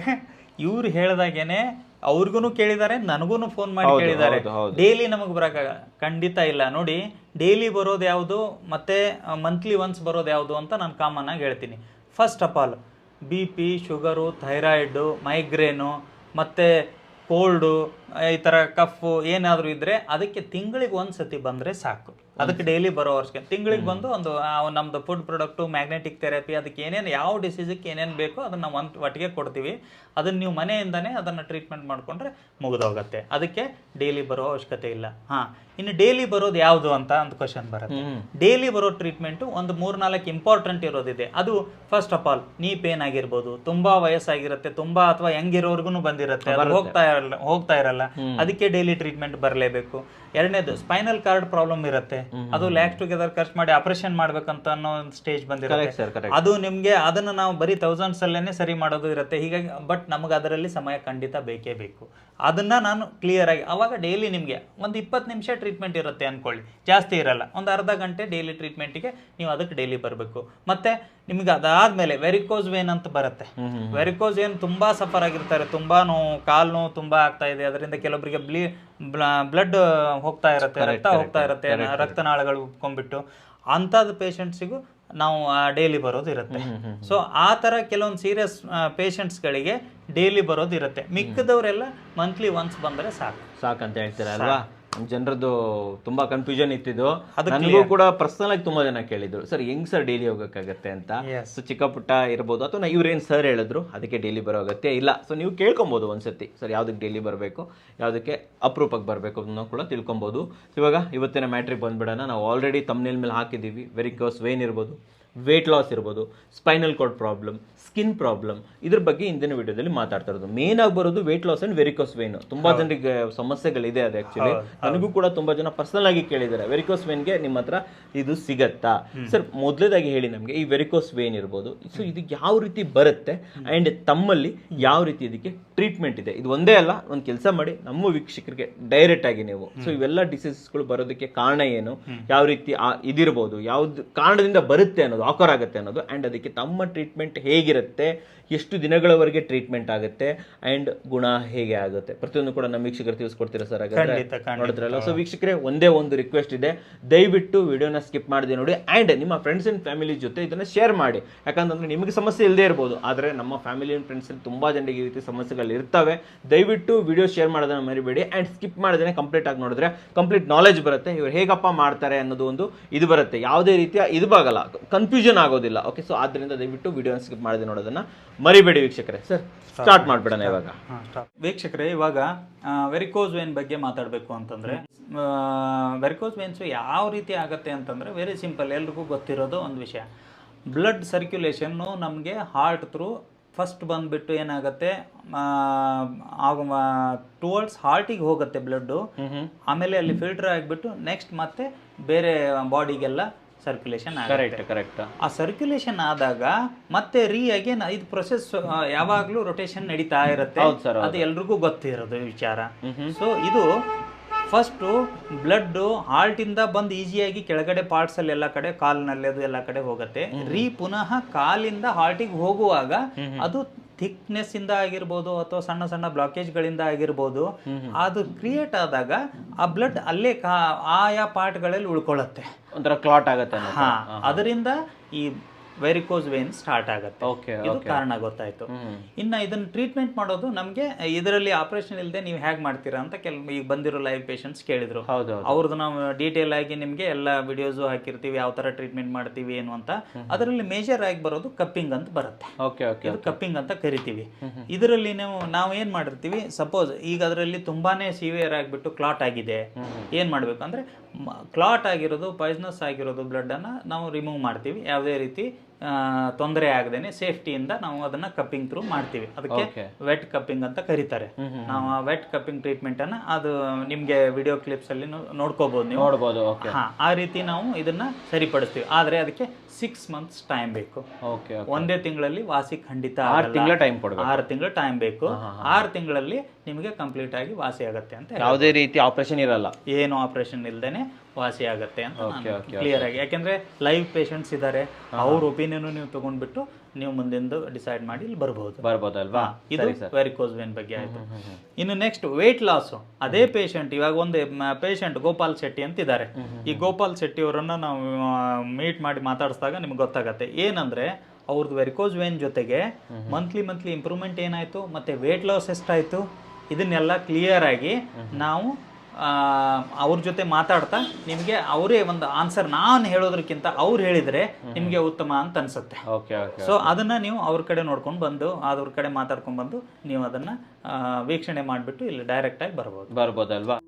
ಇವ್ರು ಹೇಳ್ದಾಗೇನೆ ಅವ್ರಿಗೂ ಕೇಳಿದ್ದಾರೆ, ನನಗೂ ಫೋನ್ ಮಾಡಿ ಕೇಳಿದ್ದಾರೆ, ಡೈಲಿ ನಮಗೆ ಬರಕ ಖಂಡಿತ ಇಲ್ಲ. ನೋಡಿ, ಡೈಲಿ ಬರೋದು ಯಾವುದು ಮತ್ತೆ ಮಂತ್ಲಿ ಒನ್ಸ್ ಬರೋದು ಯಾವುದು ಅಂತ ನಾನು ಕಾಮನ್ ಆಗಿ ಹೇಳ್ತೀನಿ. First of all BP, sugar, thyroid, migraine ಮತ್ತು ಕೋಲ್ಡು, ಈ ಥರ ಕಫು ಏನಾದರೂ ಇದ್ದರೆ ಅದಕ್ಕೆ ತಿಂಗಳಿಗೆ 1 ಸತಿ ಬಂದರೆ ಸಾಕು. ಅದಕ್ಕೆ ಡೈಲಿ ಬರೋ ಅವಶ್ಯಕತೆ. ತಿಂಗಳಿಗೆ ಬಂದು ಒಂದು ನಮ್ಮದು ಫುಡ್ ಪ್ರಾಡಕ್ಟು, ಮ್ಯಾಗ್ನೆಟಿಕ್ ಥೆರಪಿ, ಅದಕ್ಕೆ ಏನೇನು ಯಾವ ಡಿಸೀಸಿಗೆ ಏನೇನು ಬೇಕೋ ಅದನ್ನು ಒಟ್ಟಿಗೆ ಕೊಡ್ತೀವಿ. ಅದನ್ನು ನೀವು ಮನೆಯಿಂದನೇ ಅದನ್ನು ಟ್ರೀಟ್ಮೆಂಟ್ ಮಾಡಿಕೊಂಡ್ರೆ ಮುಗಿದೋಗುತ್ತೆ. ಅದಕ್ಕೆ ಡೈಲಿ ಬರೋ ಅವಶ್ಯಕತೆ ಇಲ್ಲ. ಇನ್ನು ಡೈಲಿ ಬರೋದು ಯಾವುದು ಅಂತ ಒಂದು ಕ್ವಶನ್ ಬರುತ್ತೆ. ಡೈಲಿ ಬರೋ ಟ್ರೀಟ್ಮೆಂಟು ಒಂದು 3-4 ಇಂಪಾರ್ಟೆಂಟ್ ಇರೋದಿದೆ. ಅದು ಫಸ್ಟ್ ಆಫ್ ಆಲ್ ನೀ ಪೇನ್ ಆಗಿರ್ಬೋದು, ತುಂಬಾ ವಯಸ್ಸಾಗಿರುತ್ತೆ, ತುಂಬಾ ಅಥವಾ ಹೆಂಗಿರೋರ್ಗು ಬಂದಿರುತ್ತೆ, ಅದು ಹೋಗ್ತಾ ಇರಲ್ಲ, ಅದಕ್ಕೆ ಡೈಲಿ ಟ್ರೀಟ್ಮೆಂಟ್ ಬರಲೇಬೇಕು. ಎರಡನೇದು, ಸ್ಪೈನಲ್ ಕಾರ್ಡ್ ಪ್ರಾಬ್ಲಮ್ ಇರುತ್ತೆ, ಅದು ಲ್ಯಾಕ್ಸ್ ಟುಗೆದರ್ ಖರ್ಚು ಮಾಡಿ ಆಪರೇಷನ್ ಮಾಡ್ಬೇಕಂತ ಅನ್ನೋ ಒಂದು ಸ್ಟೇಜ್ ಬಂದಿರುತ್ತೆ. ಅದು ನಿಮ್ಗೆ ಅದನ್ನ ನಾವು ಬರೀ ಥೌಸಂಡ್ಸ್ ಅಲ್ಲೇನೆ ಸರಿ ಮಾಡೋದು ಇರುತ್ತೆ. ಹೀಗಾಗಿ ಬಟ್ ನಮಗೆ ಅದರಲ್ಲಿ ಸಮಯ ಖಂಡಿತ ಬೇಕೇ ಬೇಕು. ಅದನ್ನ ನಾನು ಕ್ಲಿಯರ್ ಆಗಿ, ಅವಾಗ ಡೈಲಿ ನಿಮಗೆ ಒಂದು 20 ನಿಮಿಷ ಟ್ರೀಟ್ಮೆಂಟ್ ಇರುತ್ತೆ ಅನ್ಕೊಳ್ಳಿ, ಜಾಸ್ತಿ ಇರಲ್ಲ, ಒಂದು ಅರ್ಧ ಗಂಟೆ ಡೈಲಿ ಟ್ರೀಟ್ಮೆಂಟ್ಗೆ ನೀವು ಅದಕ್ಕೆ ಡೈಲಿ ಬರಬೇಕು. ಮತ್ತೆ ನಿಮ್ಗೆ ಅದಾದ್ಮೇಲೆ ವೆರಿಕೋಸ್ ವೇನ್ ಅಂತ ಬರುತ್ತೆ. ವೆರಿಕೋಸ್ ವೇನ್ ತುಂಬಾ ಸಫರ್ ಆಗಿರ್ತಾರೆ, ತುಂಬಾ ನೋವು, ಕಾಲು ನೋವು ತುಂಬಾ ಆಗ್ತಾ ಇದೆ, ಅದರಿಂದ ಕೆಲವೊಬ್ಬರಿಗೆ ಬ್ಲಡ್ ಹೋಗ್ತಾ ಇರುತ್ತೆ, ರಕ್ತ ಹೋಗ್ತಾ ಇರುತ್ತೆ, ರಕ್ತನಾಳಗಳು ಉಪ್ಕೊಂಡ್ಬಿಟ್ಟು ಅಂಥದ್ದು ಪೇಷಂಟ್ಸಿಗೂ ನಾವು ಡೈಲಿ ಬರೋದು ಇರುತ್ತೆ. ಸೊ ಆ ಥರ ಕೆಲವೊಂದು ಸೀರಿಯಸ್ ಪೇಷಂಟ್ಸ್ಗಳಿಗೆ ಡೈಲಿ ಬರೋದು ಇರುತ್ತೆ. ಮಿಕ್ಕದವರೆಲ್ಲ ಮಂತ್ಲಿ ಒನ್ಸ್ ಬಂದರೆ ಸಾಕಂತ ಹೇಳ್ತೀರಾ ಅಲ್ವಾ? ಜನರದ್ದು ತುಂಬಾ ಕನ್ಫ್ಯೂಷನ್ ಇತ್ತಿದ್ದು. ನನಗೂ ಕೂಡ ಪರ್ಸನಲ್ ಆಗಿ ತುಂಬಾ ಜನ ಕೇಳಿದ್ರು, ಸರ್ ಹೆಂಗ್ ಸರ್ ಡೈಲಿ ಹೋಗಕ್ಕಾಗತ್ತೆ ಅಂತ. ಸೊ ಚಿಕ್ಕ ಪುಟ್ಟ ಇರ್ಬೋದು, ಅಥವಾ ಇವ್ರೇನು ಸರ್ ಹೇಳಿದ್ರು ಅದಕ್ಕೆ ಡೈಲಿ ಬರೋ ಅಗತ್ಯ ಇಲ್ಲ. ಸೊ ನೀವು ಕೇಳ್ಕೊಬೋದು ಒಂದ್ಸತಿ, ಸರ್ ಯಾವ್ದಕ್ಕೆ ಡೈಲಿ ಬರಬೇಕು, ಯಾವುದಕ್ಕೆ ಅಪ್ರೂಪಕ್ಕೆ ಬರಬೇಕು ಅನ್ನೋ ಕೂಡ ತಿಳ್ಕೊಬೋದು. ಇವಾಗ ಇವತ್ತಿನ ಮ್ಯಾಟ್ರಿಗೆ ಬಂದ್ಬಿಡೋಣ. ನಾವು ಆಲ್ರೆಡಿ ತಮ್ನೇಲ್ ಮೇಲೆ ಹಾಕಿದ್ದೀವಿ. ವೆರಿಕೋಸ್ ವೇನ್ ಇರ್ಬೋದು, ವೇಟ್ ಲಾಸ್ ಇರ್ಬೋದು, spinal cord problem, skin problem, ಇದ್ರ ಬಗ್ಗೆ ಇಂದಿನ ವಿಡಿಯೋದಲ್ಲಿ ಮಾತಾಡ್ತಾ ಇರೋದು. ಮೇನ್ ಆಗಿ ಬರೋದು weight loss and varicose vane. ತುಂಬಾ ಜನರಿಗೆ ಸಮಸ್ಯೆಗಳಿದೆ ಅದು. ಆಕ್ಚುಲಿ ನನಗೂ ಕೂಡ ತುಂಬಾ ಜನ ಪರ್ಸನಲ್ ಆಗಿ ಕೇಳಿದ್ದಾರೆ, ವೆರಿಕೋಸ್ ವೇನ್ಗೆ ನಿಮ್ಮ ಹತ್ರ ಇದು ಸಿಗತ್ತಾ ಸರ್? ಮೊದಲೇದಾಗಿ ಹೇಳಿ ನಮಗೆ, ಈ ವೆರಿಕೋಸ್ ವೇನ್ ಇರ್ಬೋದು, ಸೊ ಇದು ಯಾವ ರೀತಿ ಬರುತ್ತೆ ಅಂಡ್ ತಮ್ಮಲ್ಲಿ ಯಾವ ರೀತಿ ಇದಕ್ಕೆ ಟ್ರೀಟ್ಮೆಂಟ್ ಇದೆ? ಇದು ಒಂದೇ ಅಲ್ಲ, ಒಂದು ಕೆಲಸ ಮಾಡಿ ನಮ್ಮ ವೀಕ್ಷಕರಿಗೆ ಡೈರೆಕ್ಟ್ ಆಗಿ ನೀವು, ಸೊ ಇವೆಲ್ಲ ಡಿಸೀಸಸ್ಗಳು ಬರೋದಕ್ಕೆ ಕಾರಣ ಏನು, ಯಾವ ರೀತಿ ಇದಿರ್ಬೋದು, ಯಾವ್ದು ಕಾರಣದಿಂದ ಬರುತ್ತೆ ಅನ್ನೋದು ಬ್ಲಾಕರ್ ಆಗುತ್ತೆ ಅನ್ನೋದು. ಆ್ಯಂಡ್ ಅದಕ್ಕೆ ತಮ್ಮ ಟ್ರೀಟ್ಮೆಂಟ್ ಹೇಗಿರುತ್ತೆ, ಎಷ್ಟು ದಿನಗಳವರೆಗೆ ಟ್ರೀಟ್ಮೆಂಟ್ ಆಗುತ್ತೆ ಆ್ಯಂಡ್ ಗುಣ ಹೇಗೆ ಆಗುತ್ತೆ ಪ್ರತಿಯೊಂದು ಕೂಡ ನಮ್ಮ ವೀಕ್ಷಕರು ತಿಳಿಸ್ಕೊಡ್ತೀರಾ ಸರ್? ಹಾಗಾದ್ರೆ ನೋಡಿದ್ರಲ್ಲ. ಸೊ ವೀಕ್ಷಕರೇ, ಒಂದೇ ಒಂದು ರಿಕ್ವೆಸ್ಟ್ ಇದೆ, ದಯವಿಟ್ಟು ವಿಡಿಯೋನ ಸ್ಕಿಪ್ ಮಾಡದೆ ನೋಡಿ ಆ್ಯಂಡ್ ನಿಮ್ಮ ಫ್ರೆಂಡ್ಸ್ ಆ್ಯಂಡ್ ಫ್ಯಾಮಿಲಿ ಜೊತೆ ಇದನ್ನು ಶೇರ್ ಮಾಡಿ. ಯಾಕಂತಂದ್ರೆ ನಿಮಗೆ ಸಮಸ್ಯೆ ಇಲ್ಲದೆ ಇರ್ಬೋದು, ಆದರೆ ನಮ್ಮ ಫ್ಯಾಮಿಲಿ ಆ್ಯಂಡ್ ಫ್ರೆಂಡ್ಸ್ ತುಂಬ ಜನರಿಗೆ ಈ ರೀತಿ ಸಮಸ್ಯೆಗಳು ಇರ್ತವೆ. ದಯವಿಟ್ಟು ವಿಡಿಯೋ ಶೇರ್ ಮಾಡೋದನ್ನ ಮರಿಬೇಡಿ ಆ್ಯಂಡ್ ಸ್ಕಿಪ್ ಮಾಡದೇ ಕಂಪ್ಲೀಟ್ ಆಗಿ ನೋಡಿದ್ರೆ ಕಂಪ್ಲೀಟ್ ನಾಲೆಜ್ ಬರುತ್ತೆ. ಇವ್ರು ಹೇಗಪ್ಪ ಮಾಡ್ತಾರೆ ಅನ್ನೋದು ಒಂದು ಇದು ಬರುತ್ತೆ, ಯಾವುದೇ ರೀತಿಯ ಇದು ಬಾಗಲ್ಲ, ಕನ್ಫ್ಯೂಷನ್ ಆಗೋದಿಲ್ಲ. ಓಕೆ, ಸೊ ಆದ್ದರಿಂದ ದಯವಿಟ್ಟು ವಿಡಿಯೋನ ಸ್ಕಿಪ್ ಮಾಡದೆ ನೋಡೋದನ್ನ ಮರಿಬೇಡಿ ವೀಕ್ಷಕರೇ. ಸರ್, ಸ್ಟಾರ್ಟ್ ಮಾಡ್ಬಿಡೋಣ ಇವಾಗ. ವೀಕ್ಷಕರೇ, ಇವಾಗ ವೆರಿಕೋಸ್ ವೇನ್ ಬಗ್ಗೆ ಮಾತಾಡಬೇಕು ಅಂತಂದ್ರೆ, ವೆರಿಕೋಸ್ ವೇನ್ಸ್ ಯಾವ ರೀತಿ ಆಗುತ್ತೆ ಅಂತಂದ್ರೆ ವೆರಿ ಸಿಂಪಲ್, ಎಲ್ರಿಗೂ ಗೊತ್ತಿರೋದು ಒಂದು ವಿಷಯ. ಬ್ಲಡ್ ಸರ್ಕ್ಯುಲೇಷನ್ನು ನಮಗೆ ಹಾರ್ಟ್ ಥ್ರೂ ಫಸ್ಟ್ ಬಂದುಬಿಟ್ಟು ಏನಾಗುತ್ತೆ, ಟುವರ್ಡ್ಸ್ ಹಾರ್ಟಿಗೆ ಹೋಗುತ್ತೆ ಬ್ಲಡ್ಡು, ಆಮೇಲೆ ಅಲ್ಲಿ ಫಿಲ್ಟರ್ ಆಗಿಬಿಟ್ಟು ನೆಕ್ಸ್ಟ್ ಮತ್ತೆ ಬೇರೆ ಬಾಡಿಗೆಲ್ಲ ಸರ್ಕ್ಯುಲೇಷನ್ ಆಗುತ್ತೆ. ಕರೆಕ್ಟ್. ಆ ಸರ್ಕ್ಯುಲೇಷನ್ ಆದಾಗ ಮತ್ತೆ ಅಗೇನ್ ಇದು ಪ್ರೊಸೆಸ್ ಯಾವಾಗಲೂ ರೊಟೇಷನ್ ನಡೀತಾ ಇರುತ್ತೆ, ಅದು ಎಲ್ರಿಗೂ ಗೊತ್ತಿರೋದು ವಿಚಾರ. ಸೊ ಇದು ಫಸ್ಟು ಬ್ಲಡ್ಡು ಹಾರ್ಟಿಂದ ಬಂದು ಈಸಿಯಾಗಿ ಕೆಳಗಡೆ ಪಾರ್ಟ್ಸ್ ಅಲ್ಲಿ ಎಲ್ಲ ಕಡೆ, ಕಾಲಿನಲ್ಲಿ ಅದು ಎಲ್ಲ ಕಡೆ ಹೋಗುತ್ತೆ. ಪುನಃ ಕಾಲಿಂದ ಹಾರ್ಟಿಗೆ ಹೋಗುವಾಗ ಅದು ಥಿಕ್ನೆಸ್ ಇಂದ ಆಗಿರ್ಬೋದು ಅಥವಾ ಸಣ್ಣ ಸಣ್ಣ ಬ್ಲಾಕೇಜ್ಗಳಿಂದ ಆಗಿರ್ಬೋದು, ಅದು ಕ್ರಿಯೇಟ್ ಆದಾಗ ಆ ಬ್ಲಡ್ ಅಲ್ಲೇ ಆಯಾ ಪಾರ್ಟ್ಗಳಲ್ಲಿ ಉಳ್ಕೊಳ್ಳುತ್ತೆ, ಒಂಥರ ಕ್ಲಾಟ್ ಆಗುತ್ತೆ. ಅದರಿಂದ ಈ ವೆರಿಕೋಸ್ ವೇನ್ ಸ್ಟಾರ್ಟ್ ಆಗುತ್ತೆ. ಇದು ಕಾರಣ ಗೊತ್ತಾಯ್ತು. ಇನ್ನು ಇದನ್ನ ಟ್ರೀಟ್ಮೆಂಟ್ ಮಾಡೋದು ನಮಗೆ ಇದರಲ್ಲಿ ಆಪರೇಷನ್ ಇಲ್ಲದೆ ನೀವು ಹೇಗೆ ಮಾಡ್ತೀರಾ ಅಂತ ಈಗ ಬಂದಿರೋ ಲೈವ್ ಪೇಷಂಟ್ಸ್ ಕೇಳಿದ್ರು. ಅವ್ರದ್ದು ನಾವು ಡೀಟೇಲ್ ಆಗಿ ನಿಮ್ಗೆ ಎಲ್ಲ ವಿಡಿಯೋಸ್ ಹಾಕಿರ್ತೀವಿ, ಯಾವ ತರ ಟ್ರೀಟ್ಮೆಂಟ್ ಮಾಡ್ತೀವಿ ಏನು ಅಂತ. ಅದರಲ್ಲಿ ಮೇಜರ್ ಆಗಿ ಬರೋದು ಕಪ್ಪಿಂಗ್ ಅಂತ ಬರುತ್ತೆ. ಇದು ಕಪ್ಪಿಂಗ್ ಅಂತ ಕರಿತೀವಿ. ಇದರಲ್ಲಿ ನಾವು ಏನ್ ಮಾಡಿರ್ತೀವಿ, ಸಪೋಸ್ ಈಗ ಅದರಲ್ಲಿ ತುಂಬಾನೇ ಸಿವಿಯರ್ ಆಗಿಬಿಟ್ಟು ಕ್ಲಾಟ್ ಆಗಿದೆ, ಏನ್ ಮಾಡ್ಬೇಕು ಅಂದ್ರೆ ಕ್ಲಾಟ್ ಆಗಿರೋದು, ಪಾಯ್ಸನಸ್ ಆಗಿರೋದು ಬ್ಲಡ್ ಅನ್ನ ನಾವು ರಿಮೂವ್ ಮಾಡ್ತೀವಿ. ಯಾವುದೇ ರೀತಿ ತೊಂದರೆ ಆಗದೇನೆ ಸೇಫ್ಟಿಯಿಂದ ನಾವು ಅದನ್ನ ಕಪ್ಪಿಂಗ್ ಥ್ರೂ ಮಾಡ್ತೀವಿ. ಅದಕ್ಕೆ ವೆಟ್ ಕಪ್ಪಿಂಗ್ ಅಂತ ಕರೀತಾರೆ. ನಾವು ಆ ವೆಟ್ ಕಪ್ಪಿಂಗ್ ಟ್ರೀಟ್ಮೆಂಟ್ ಅನ್ನ ಅದು ನಿಮ್ಗೆ ವಿಡಿಯೋ ಕ್ಲಿಪ್ಸ್ ಅಲ್ಲಿ ನೋಡ್ಕೋಬಹುದು ನೀವು. ಆ ರೀತಿ ನಾವು ಇದನ್ನ ಸರಿಪಡಿಸ್ತೀವಿ. ಆದ್ರೆ ಅದಕ್ಕೆ 6 months ಟೈಮ್ ಬೇಕು. ಒಂದೇ ತಿಂಗಳಲ್ಲಿ ವಾಸಿ ಖಂಡಿತ 6 ತಿಂಗಳ ಟೈಮ್ ಬೇಕು. 6 ತಿಂಗಳಲ್ಲಿ ನಿಮಗೆ ಕಂಪ್ಲೀಟ್ ಆಗಿ ವಾಸಿ ಆಗತ್ತೆ ಅಂತ. ಯಾವುದೇ ರೀತಿ ಆಪರೇಷನ್ ಇರಲ್ಲ, ಏನು ಆಪರೇಷನ್ ಇಲ್ದೇನೆ ವಾಸಿ ಆಗತ್ತೆ ಅಂತ ಕ್ಲಿಯರ್ ಆಗಿ. ಯಾಕೆಂದ್ರೆ ಲೈವ್ ಪೇಷಂಟ್ಸ್ ಇದ್ದಾರೆ, ಅವ್ರ ಒಪಿನಿಯನ್ ನೀವು ತಗೊಂಡ್ಬಿಟ್ಟು ನೀವು ಮುಂದಿಂದು ಡಿಸೈಡ್ ಮಾಡಿ ಇಲ್ಲಿ ಬರ್ಬೋದಲ್ವಾ. ಇದು ವೆರಿಕೋಸ್ ವೇನ್ ಬಗ್ಗೆ ಆಯ್ತು. ಇನ್ನು ನೆಕ್ಸ್ಟ್ ವೇಟ್ ಲಾಸ್. ಅದೇ ಪೇಷಂಟ್, ಇವಾಗ ಒಂದು ಪೇಷಂಟ್ ಗೋಪಾಲ್ ಶೆಟ್ಟಿ ಅಂತ ಇದ್ದಾರೆ. ಈ ಗೋಪಾಲ್ ಶೆಟ್ಟಿ ಅವರನ್ನ ನಾವು ಮೀಟ್ ಮಾಡಿ ಮಾತಾಡಿಸಿದಾಗ ನಿಮ್ಗೆ ಗೊತ್ತಾಗತ್ತೆ ಏನಂದ್ರೆ ಅವ್ರದ್ದು ವೆರಿಕೋಸ್ ವೇನ್ ಜೊತೆಗೆ ಮಂತ್ಲಿ ಇಂಪ್ರೂವ್ಮೆಂಟ್ ಏನಾಯ್ತು ಮತ್ತೆ ವೇಟ್ ಲಾಸ್ ಎಷ್ಟಾಯ್ತು, ಇದನ್ನೆಲ್ಲ ಕ್ಲಿಯರ್ ಆಗಿ ನಾವು ಅವ್ರ ಜೊತೆ ಮಾತಾಡ್ತಾ ನಿಮಗೆ ಅವರೇ ಒಂದು ಆನ್ಸರ್ ನಾನು ಹೇಳೋದಕ್ಕಿಂತ ಅವ್ರು ಹೇಳಿದ್ರೆ ನಿಮಗೆ ಉತ್ತಮ ಅಂತ ಅನ್ಸುತ್ತೆ. ಸೊ ಅದನ್ನ ನೀವು ಅವ್ರ ಕಡೆ ನೋಡ್ಕೊಂಡು ಬಂದು ಅವ್ರ ಕಡೆ ಮಾತಾಡ್ಕೊಂಡು ಬಂದು ನೀವು ಅದನ್ನ ವೀಕ್ಷಣೆ ಮಾಡಿಬಿಟ್ಟು ಇಲ್ಲಿ ಡೈರೆಕ್ಟ್ ಆಗಿ ಬರ್ಬೋದಲ್ವಾ.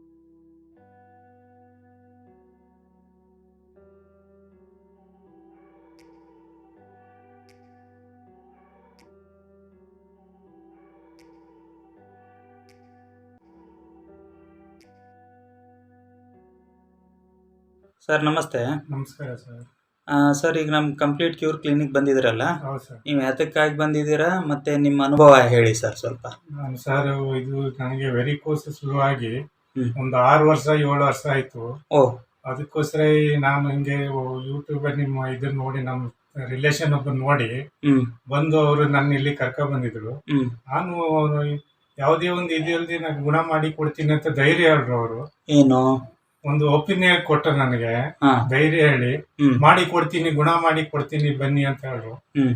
ಸರ್ ನಮಸ್ತೆ. ನಮಸ್ಕಾರ ಸರ್. ಸರ್, ಈಗ ನಮ್ಮ ಕಂಪ್ಲೀಟ್ ಕ್ಯೂರ್ ಕ್ಲಿನಿಕ್ ಬಂದಿದ್ದೀರಲ್ಲ, ನೀವು ಯಾತಕ್ಕಾಗಿ ಬಂದಿದ್ದೀರಾ ಮತ್ತೆ ನಿಮ್ಮ ಅನುಭವ ಹೇಳಿ ಸರ್ ಸ್ವಲ್ಪ. ಸರ್, ಇದು ನನಗೆ ವೆರಿಕೋಸ್ ಶುರುವಾಗಿ ಒಂದು 6 ವರ್ಷ 7 ವರ್ಷ ಆಯ್ತು. ಅದಕ್ಕೋಸ್ಕರ ನಾನು ಹಿಂಗೆ ಯೂಟ್ಯೂಬ್ ನಿಮ್ಮ ಇದನ್ನ ನೋಡಿ, ನಮ್ಮ ರಿಲೇಷನ್ ಒಬ್ಬರು ನೋಡಿ ಬಂದು ಅವರು ನನ್ನ ಇಲ್ಲಿ ಕರ್ಕ ಬಂದಿದ್ರು. ನಾನು ಯಾವುದೇ ಒಂದು ಇದಲ್ದಿ ನಾನು ಗುಣ ಮಾಡಿ ಕೊಡ್ತೀನಿ ಅಂತ ಧೈರ್ಯ ಹೇಳ್ರು. ಅವರು ಏನು ಒಂದು ಒಪಿನಿಯನ್ ಕೊಟ್ಟ ನನಗೆ, ಧೈರ್ಯ ಹೇಳಿ ಮಾಡಿ ಕೊಡ್ತೀನಿ, ಗುಣ ಮಾಡಿ ಕೊಡ್ತೀನಿ ಬನ್ನಿ ಅಂತ ಹೇಳ್ರು.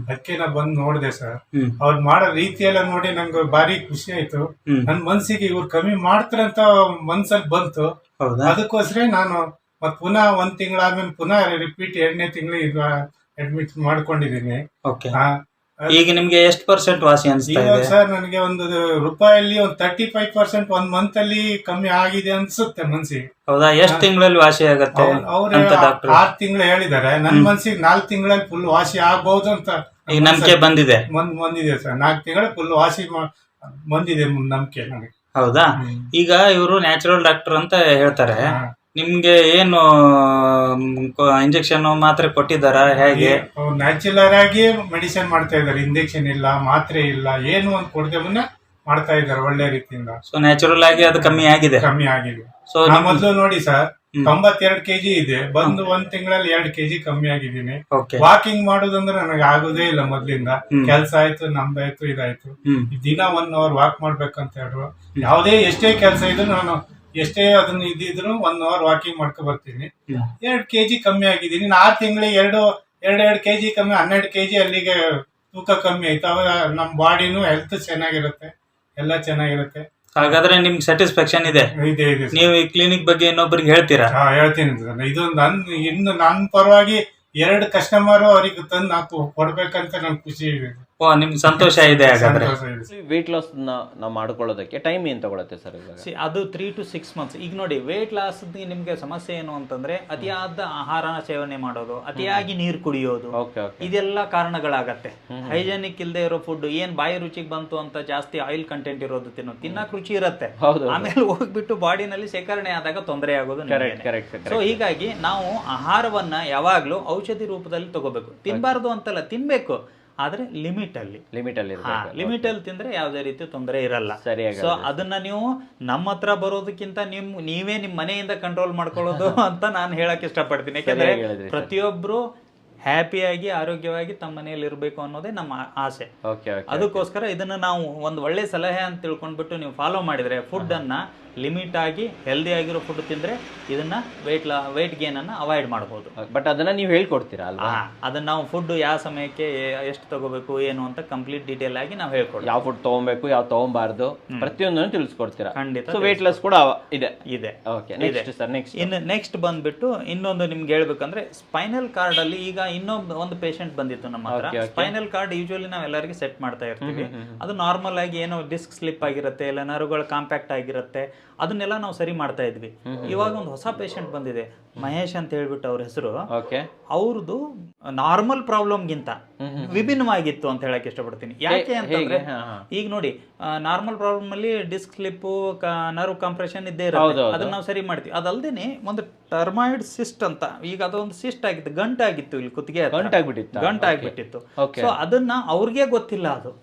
ಅದಕ್ಕೆ ನಾ ಬಂದ್ ನೋಡ್ದೆ ಸರ್. ಅವ್ರು ಮಾಡೋ ರೀತಿ ಎಲ್ಲ ನೋಡಿ ನಂಗೆ ಭಾರಿ ಖುಷಿ ಆಯ್ತು. ನನ್ ಮನ್ಸಿಗೆ ಇವ್ರು ಕಮ್ಮಿ ಮಾಡ್ತಾರಂತ ಮನ್ಸಲ್ಲಿ ಬಂತು. ಅದಕ್ಕೋಸ್ಕರ ನಾನು ಮತ್ ಪುನಃ 1 ತಿಂಗಳಾದ್ಮೇಲೆ ಪುನಃ ರಿಪೀಟ್ 2ನೇ ತಿಂಗಳು ಈಗ ಅಡ್ಮಿಟ್ ಮಾಡ್ಕೊಂಡಿದ್ದೀನಿ. ಈಗ ನಿಮ್ಗೆ ಎಷ್ಟು % ವಾಸಿ ಅನ್ಸ್ತಾ ಇದೆ ಸರ್? ನನಗೆ ಒಂದು ರೂಪಾಯಲ್ಲಿ ಒಂದು 35% 1 ಮಂತ್ ಅಲ್ಲಿ ಕಮ್ಮಿ ಆಗಿದೆ ಅನ್ಸುತ್ತೆ ಮನ್ಸಿಗೆ. ಹೌದಾ? ಎಷ್ಟು ತಿಂಗಳಲ್ಲಿ ವಾಸಿ ಆಗತ್ತೆ? ಅವ್ರು 6 ತಿಂಗಳು ಹೇಳಿದ್ದಾರೆ. ನನ್ ಮನ್ಸಿಗೆ 4 ತಿಂಗಳಲ್ಲಿ ಫುಲ್ ವಾಸಿ ಆಗ್ಬಹುದು ಅಂತ ಈಗ ನಂಬಿಕೆ ಬಂದಿದೆ ಸರ್. 4 ತಿಂಗಳು ಫುಲ್ ವಾಸಿ ಬಂದಿದೆ ನಂಬಿಕೆ ನನಗೆ. ಹೌದಾ? ಈಗ ಇವರು ನ್ಯಾಚುರಲ್ ಡಾಕ್ಟರ್ ಅಂತ ಹೇಳ್ತಾರೆ. ನಿಮ್ಗೆ ಏನು ಇಂಜೆಕ್ಷನ್ ಮಾತ್ರೆ ಕೊಟ್ಟಿದ್ದಾರ ಹೇಗೆ? ನ್ಯಾಚುರಲ್ ಆಗಿ ಮೆಡಿಸಿನ್ ಮಾಡ್ತಾ ಇದಾರೆ. ಇಂಜೆಕ್ಷನ್ ಇಲ್ಲ, ಮಾತ್ರೆ ಇಲ್ಲ, ಏನು ಒಂದು ಕೊಡದೆ ಮುನ್ನ ಮಾಡ್ತಾ ಇದಾರೆ ಒಳ್ಳೆ ರೀತಿಯಿಂದ. ಸೊ ನ್ಯಾಚುರಲ್ ಆಗಿ ಅದು ಕಮ್ಮಿ ಆಗಿದೆ. ಸೊ ಮೊದಲು ನೋಡಿ ಸರ್, 92 ಕೆಜಿ ಇದೆ. ಬಂದು 1 ತಿಂಗಳಲ್ಲಿ 2 ಕೆಜಿ ಕಮ್ಮಿ ಆಗಿದ್ದೀನಿ. ಓಕೆ ವಾಕಿಂಗ್ ಮಾಡೋದಂದ್ರೆ ನನಗೆ ಆಗೋದೇ ಇಲ್ಲ ಮೊದ್ಲಿಂದ. ಕೆಲ್ಸ ಆಯ್ತು, ನಮ್ದಾಯ್ತು, ಇದಾಯ್ತು. ದಿನ 1 ಅವರ್ ವಾಕ್ ಮಾಡ್ಬೇಕಂತ ಹೇಳ್ರು. ಯಾವುದೇ ಎಷ್ಟೇ ಕೆಲಸ ಇದ್ರು ನಾನು ಎಷ್ಟೇ ಅದನ್ನ ಇದ್ದಿದ್ರು 1 ಅವರ್ ವಾಕಿಂಗ್ ಮಾಡ್ಕೊ ಬರ್ತೀನಿ. 2 ಕೆಜಿ ಕಮ್ಮಿ ಆಗಿದ್ದೀನಿ. 6 ತಿಂಗಳಿಗೆ 2 ಕೆಜಿ ಕಮ್ಮಿ, 12 ಕೆಜಿ ಅಲ್ಲಿಗೆ ತೂಕ ಕಮ್ಮಿ ಆಯ್ತು. ಅವಾಗ ನಮ್ ಬಾಡಿನೂ ಹೆಲ್ತ್ ಚೆನ್ನಾಗಿರುತ್ತೆ, ಎಲ್ಲ ಚೆನ್ನಾಗಿರುತ್ತೆ. ಹಾಗಾದ್ರೆ ನಿಮ್ಗೆ ಸ್ಯಾಟಿಸ್ಫ್ಯಾಕ್ಷನ್ ಇದೆ. ಇದೆ ಇದೆ ಸರ್. ನೀವು ಈ ಕ್ಲಿನಿಕ್ ಬಗ್ಗೆ ಇನ್ನೊಬ್ಬರಿಗೆ ಹೇಳ್ತೀರಾ? ಹೇಳ್ತೀನಿ ಸರ್. ಇದು ಇನ್ನು ನನ್ನ ಪರವಾಗಿ 2 ಕಸ್ಟಮರ್ ಅವ್ರಿಗೆ ತಂದು ನಾಲ್ಕು ಕೊಡ್ಬೇಕಂತ ನನ್ಗೆ ಖುಷಿ ಇದೆ. ಓ, ನಿಮ್ಗೆ ಸಂತೋಷ ಇದೆ ಹಾಗಾದ್ರೆ. ಸಂತೋಷ ಇದೆ ಸರ್. ವೇಟ್ ಲಾಸ್ ನಾವು ಮಾಡ್ಕೊಳ್ಳೋದಕ್ಕೆ ಟೈಮ್ ಏನ್ ತಗೊಳುತ್ತೆ ಸರ್ ಇವಾಗ? ಅದು 3 to 6 months. ಈಗ ನೋಡಿ, ವೇಟ್ ಲಾಸ್ ನಿಮ್ಗೆ ಸಮಸ್ಯೆ ಏನು ಅಂತಂದ್ರೆ ಅತಿಯಾದ ಆಹಾರ ಸೇವನೆ ಮಾಡೋದು, ಅತಿಯಾಗಿ ನೀರು ಕುಡಿಯೋದು, ಓಕೆ ಓಕೆ, ಇದೆಲ್ಲ ಕಾರಣಗಳಾಗತ್ತೆ. ಹೈಜೆನಿಕ್ ಇಲ್ಲದೆ ಇರೋ ಫುಡ್, ಏನ್ ಬಾಯಿ ರುಚಿಗೆ ಬಂತು ಅಂತ ಜಾಸ್ತಿ ಆಯಿಲ್ ಕಂಟೆಂಟ್ ಇರೋದು ತಿನ್ನಕ್ ರುಚಿ ಇರುತ್ತೆ, ಹೌದು. ಆಮೇಲೆ ಹೋಗ್ಬಿಟ್ಟು ಬಾಡಿನಲ್ಲಿ ಶೇಖರಣೆ ಆದಾಗ ತೊಂದರೆ ಆಗೋದು. Correct correct. ಸೊ ಹೀಗಾಗಿ ನಾವು ಆಹಾರವನ್ನ ಯಾವಾಗ್ಲೂ ಔಷಧಿ ರೂಪದಲ್ಲಿ ತಗೋಬೇಕು. ತಿನ್ಬಾರ್ದು ಅಂತಲ್ಲ, ತಿನ್ಬೇಕು, ಆದ್ರೆ ಲಿಮಿಟ್ ಅಲ್ಲಿ ಲಿಮಿಟ್ ಅಲ್ಲಿ ತಿಂದ್ರೆ ಯಾವುದೇ ರೀತಿ ತೊಂದರೆ ಇರಲ್ಲ. ಸೊ ಅದನ್ನ ನೀವು ನಮ್ಮ ಹತ್ರ ಬರೋದಕ್ಕಿಂತ ನೀವೇ ನಿಮ್ ಮನೆಯಿಂದ ಕಂಟ್ರೋಲ್ ಮಾಡ್ಕೊಳ್ಳೋದು ಅಂತ ನಾನು ಹೇಳಕ್ ಇಷ್ಟಪಡ್ತೀನಿ. ಯಾಕಂದ್ರೆ ಪ್ರತಿಯೊಬ್ರು ಹ್ಯಾಪಿಯಾಗಿ ಆರೋಗ್ಯವಾಗಿ ತಮ್ಮ ಮನೆಯಲ್ಲಿ ಇರಬೇಕು ಅನ್ನೋದೇ ನಮ್ಮ ಆಸೆ. ಅದಕ್ಕೋಸ್ಕರ ಇದನ್ನ ನಾವು ಒಂದು ಒಳ್ಳೆ ಸಲಹೆ ಅಂತ ತಿಳ್ಕೊಂಡ್ಬಿಟ್ಟು ನೀವು ಫಾಲೋ ಮಾಡಿದ್ರೆ, ಫುಡ್ ಅನ್ನ ಲಿಮಿಟ್ ಆಗಿ ಹೆಲ್ದಿ ಆಗಿರೋ ಫುಡ್ ತಿಂದ್ರೆ ಇದನ್ನ ವೇಟ್ ಗೇನ್ ಅನ್ನ ಅವಾಯ್ಡ್ ಮಾಡಬಹುದು. ಬಟ್ ಅದನ್ನ ನೀವು ಹೇಳ್ಕೊಡ್ತೀರಾ ಅಲ್ವಾ? ಅದನ್ನ ನಾವು ಫುಡ್ ಯಾವ ಸಮಯಕ್ಕೆ ಎಷ್ಟು ತಗೋಬೇಕು ಏನು ಅಂತ ಕಂಪ್ಲೀಟ್ ಡೀಟೇಲ್ ಆಗಿ ನಾವು ಹೇಳ್ಕೊಡ್ತೀವಿ. ಯಾವ ಫುಡ್ ತಗೋಬೇಕು, ಯಾವ ತಗೋಬಾರ್ದು, ಪ್ರತಿಯೊಂದನ್ನು ತಿಳಿಸ್ಕೊಡ್ತೀರಾ. ಖಂಡಿತ. ಸೊ ವೇಟ್ ಲಾಸ್ ಕೂಡ ಇದೆ. Okay, next sir. ನೆಕ್ಸ್ಟ್ ಬಂದ್ಬಿಟ್ಟು ಇನ್ನೊಂದು ನಿಮ್ಗೆ ಹೇಳ್ಬೇಕಂದ್ರೆ, ಸ್ಪೈನಲ್ ಕಾರ್ಡ್ ಅಲ್ಲಿ ಈಗ ಒಂದು ಪೇಷಂಟ್ ಬಂದಿತ್ತು ನಮ್ಮ ಹತ್ರ. ಸ್ಪೈನಲ್ ಕಾರ್ಡ್ ಯೂಶುವಲಿ ನಾವು ಎಲ್ಲರಿಗೆ ಸೆಟ್ ಮಾಡ್ತಾ ಇರ್ತೀವಿ. ಅದು ನಾರ್ಮಲ್ ಆಗಿ ಏನೋ ಡಿಸ್ಕ್ ಸ್ಲಿಪ್ ಆಗಿರುತ್ತೆ, ಇಲ್ಲ ನರುಗಳು ಕಾಂಪ್ಯಾಕ್ಟ್ ಆಗಿರುತ್ತೆ, ಅದನ್ನೆಲ್ಲ ನಾವು ಸರಿ ಮಾಡ್ತಾ ಇದ್ವಿ. ಇವಾಗ ಒಂದು ಹೊಸ ಪೇಷಂಟ್ ಬಂದಿದೆ, ಮಹೇಶ್ ಅಂತ ಹೇಳ್ಬಿಟ್ಟು ಅವ್ರ ಹೆಸರು. ಅವ್ರದ್ದು ನಾರ್ಮಲ್ ಪ್ರಾಬ್ಲಮ್ಗಿಂತ ವಿಭಿನ್ನವಾಗಿತ್ತು ಅಂತ ಹೇಳಕ್ ಇಷ್ಟಪಡ್ತೀನಿ. ಯಾಕೆ ಅಂತಂದ್ರೆ, ಈಗ ನೋಡಿ, ನಾರ್ಮಲ್ ಪ್ರಾಬ್ಲಮ್ ಅಲ್ಲಿ ಡಿಸ್ಕ್ ಸ್ಲಿಪ್, ನರ್ವ್ ಕಂಪ್ರೆಷನ್ ಇದ್ದೇ ಇರುತ್ತೆ, ಅದನ್ನ ನಾವು ಸರಿ ಮಾಡ್ತೀವಿ. ಅದಲ್ದೇನೆ ಒಂದು ಟರ್ಮಾಯ್ಡ್ ಸಿಸ್ಟ್ ಅಂತ, ಈಗ ಅದೊಂದು ಸಿಸ್ಟ್ ಆಗಿತ್ತು, ಗಂಟಾಗಿತ್ತು, ಇಲ್ಲಿ ಕುತ್ತಿಗೆ ಗಂಟಾಗ್ಬಿಟ್ಟಿತ್ತು. ಸೊ ಅದನ್ನ ಅವ್ರಿಗೆ ಗೊತ್ತಿಲ್ಲ ಅದು.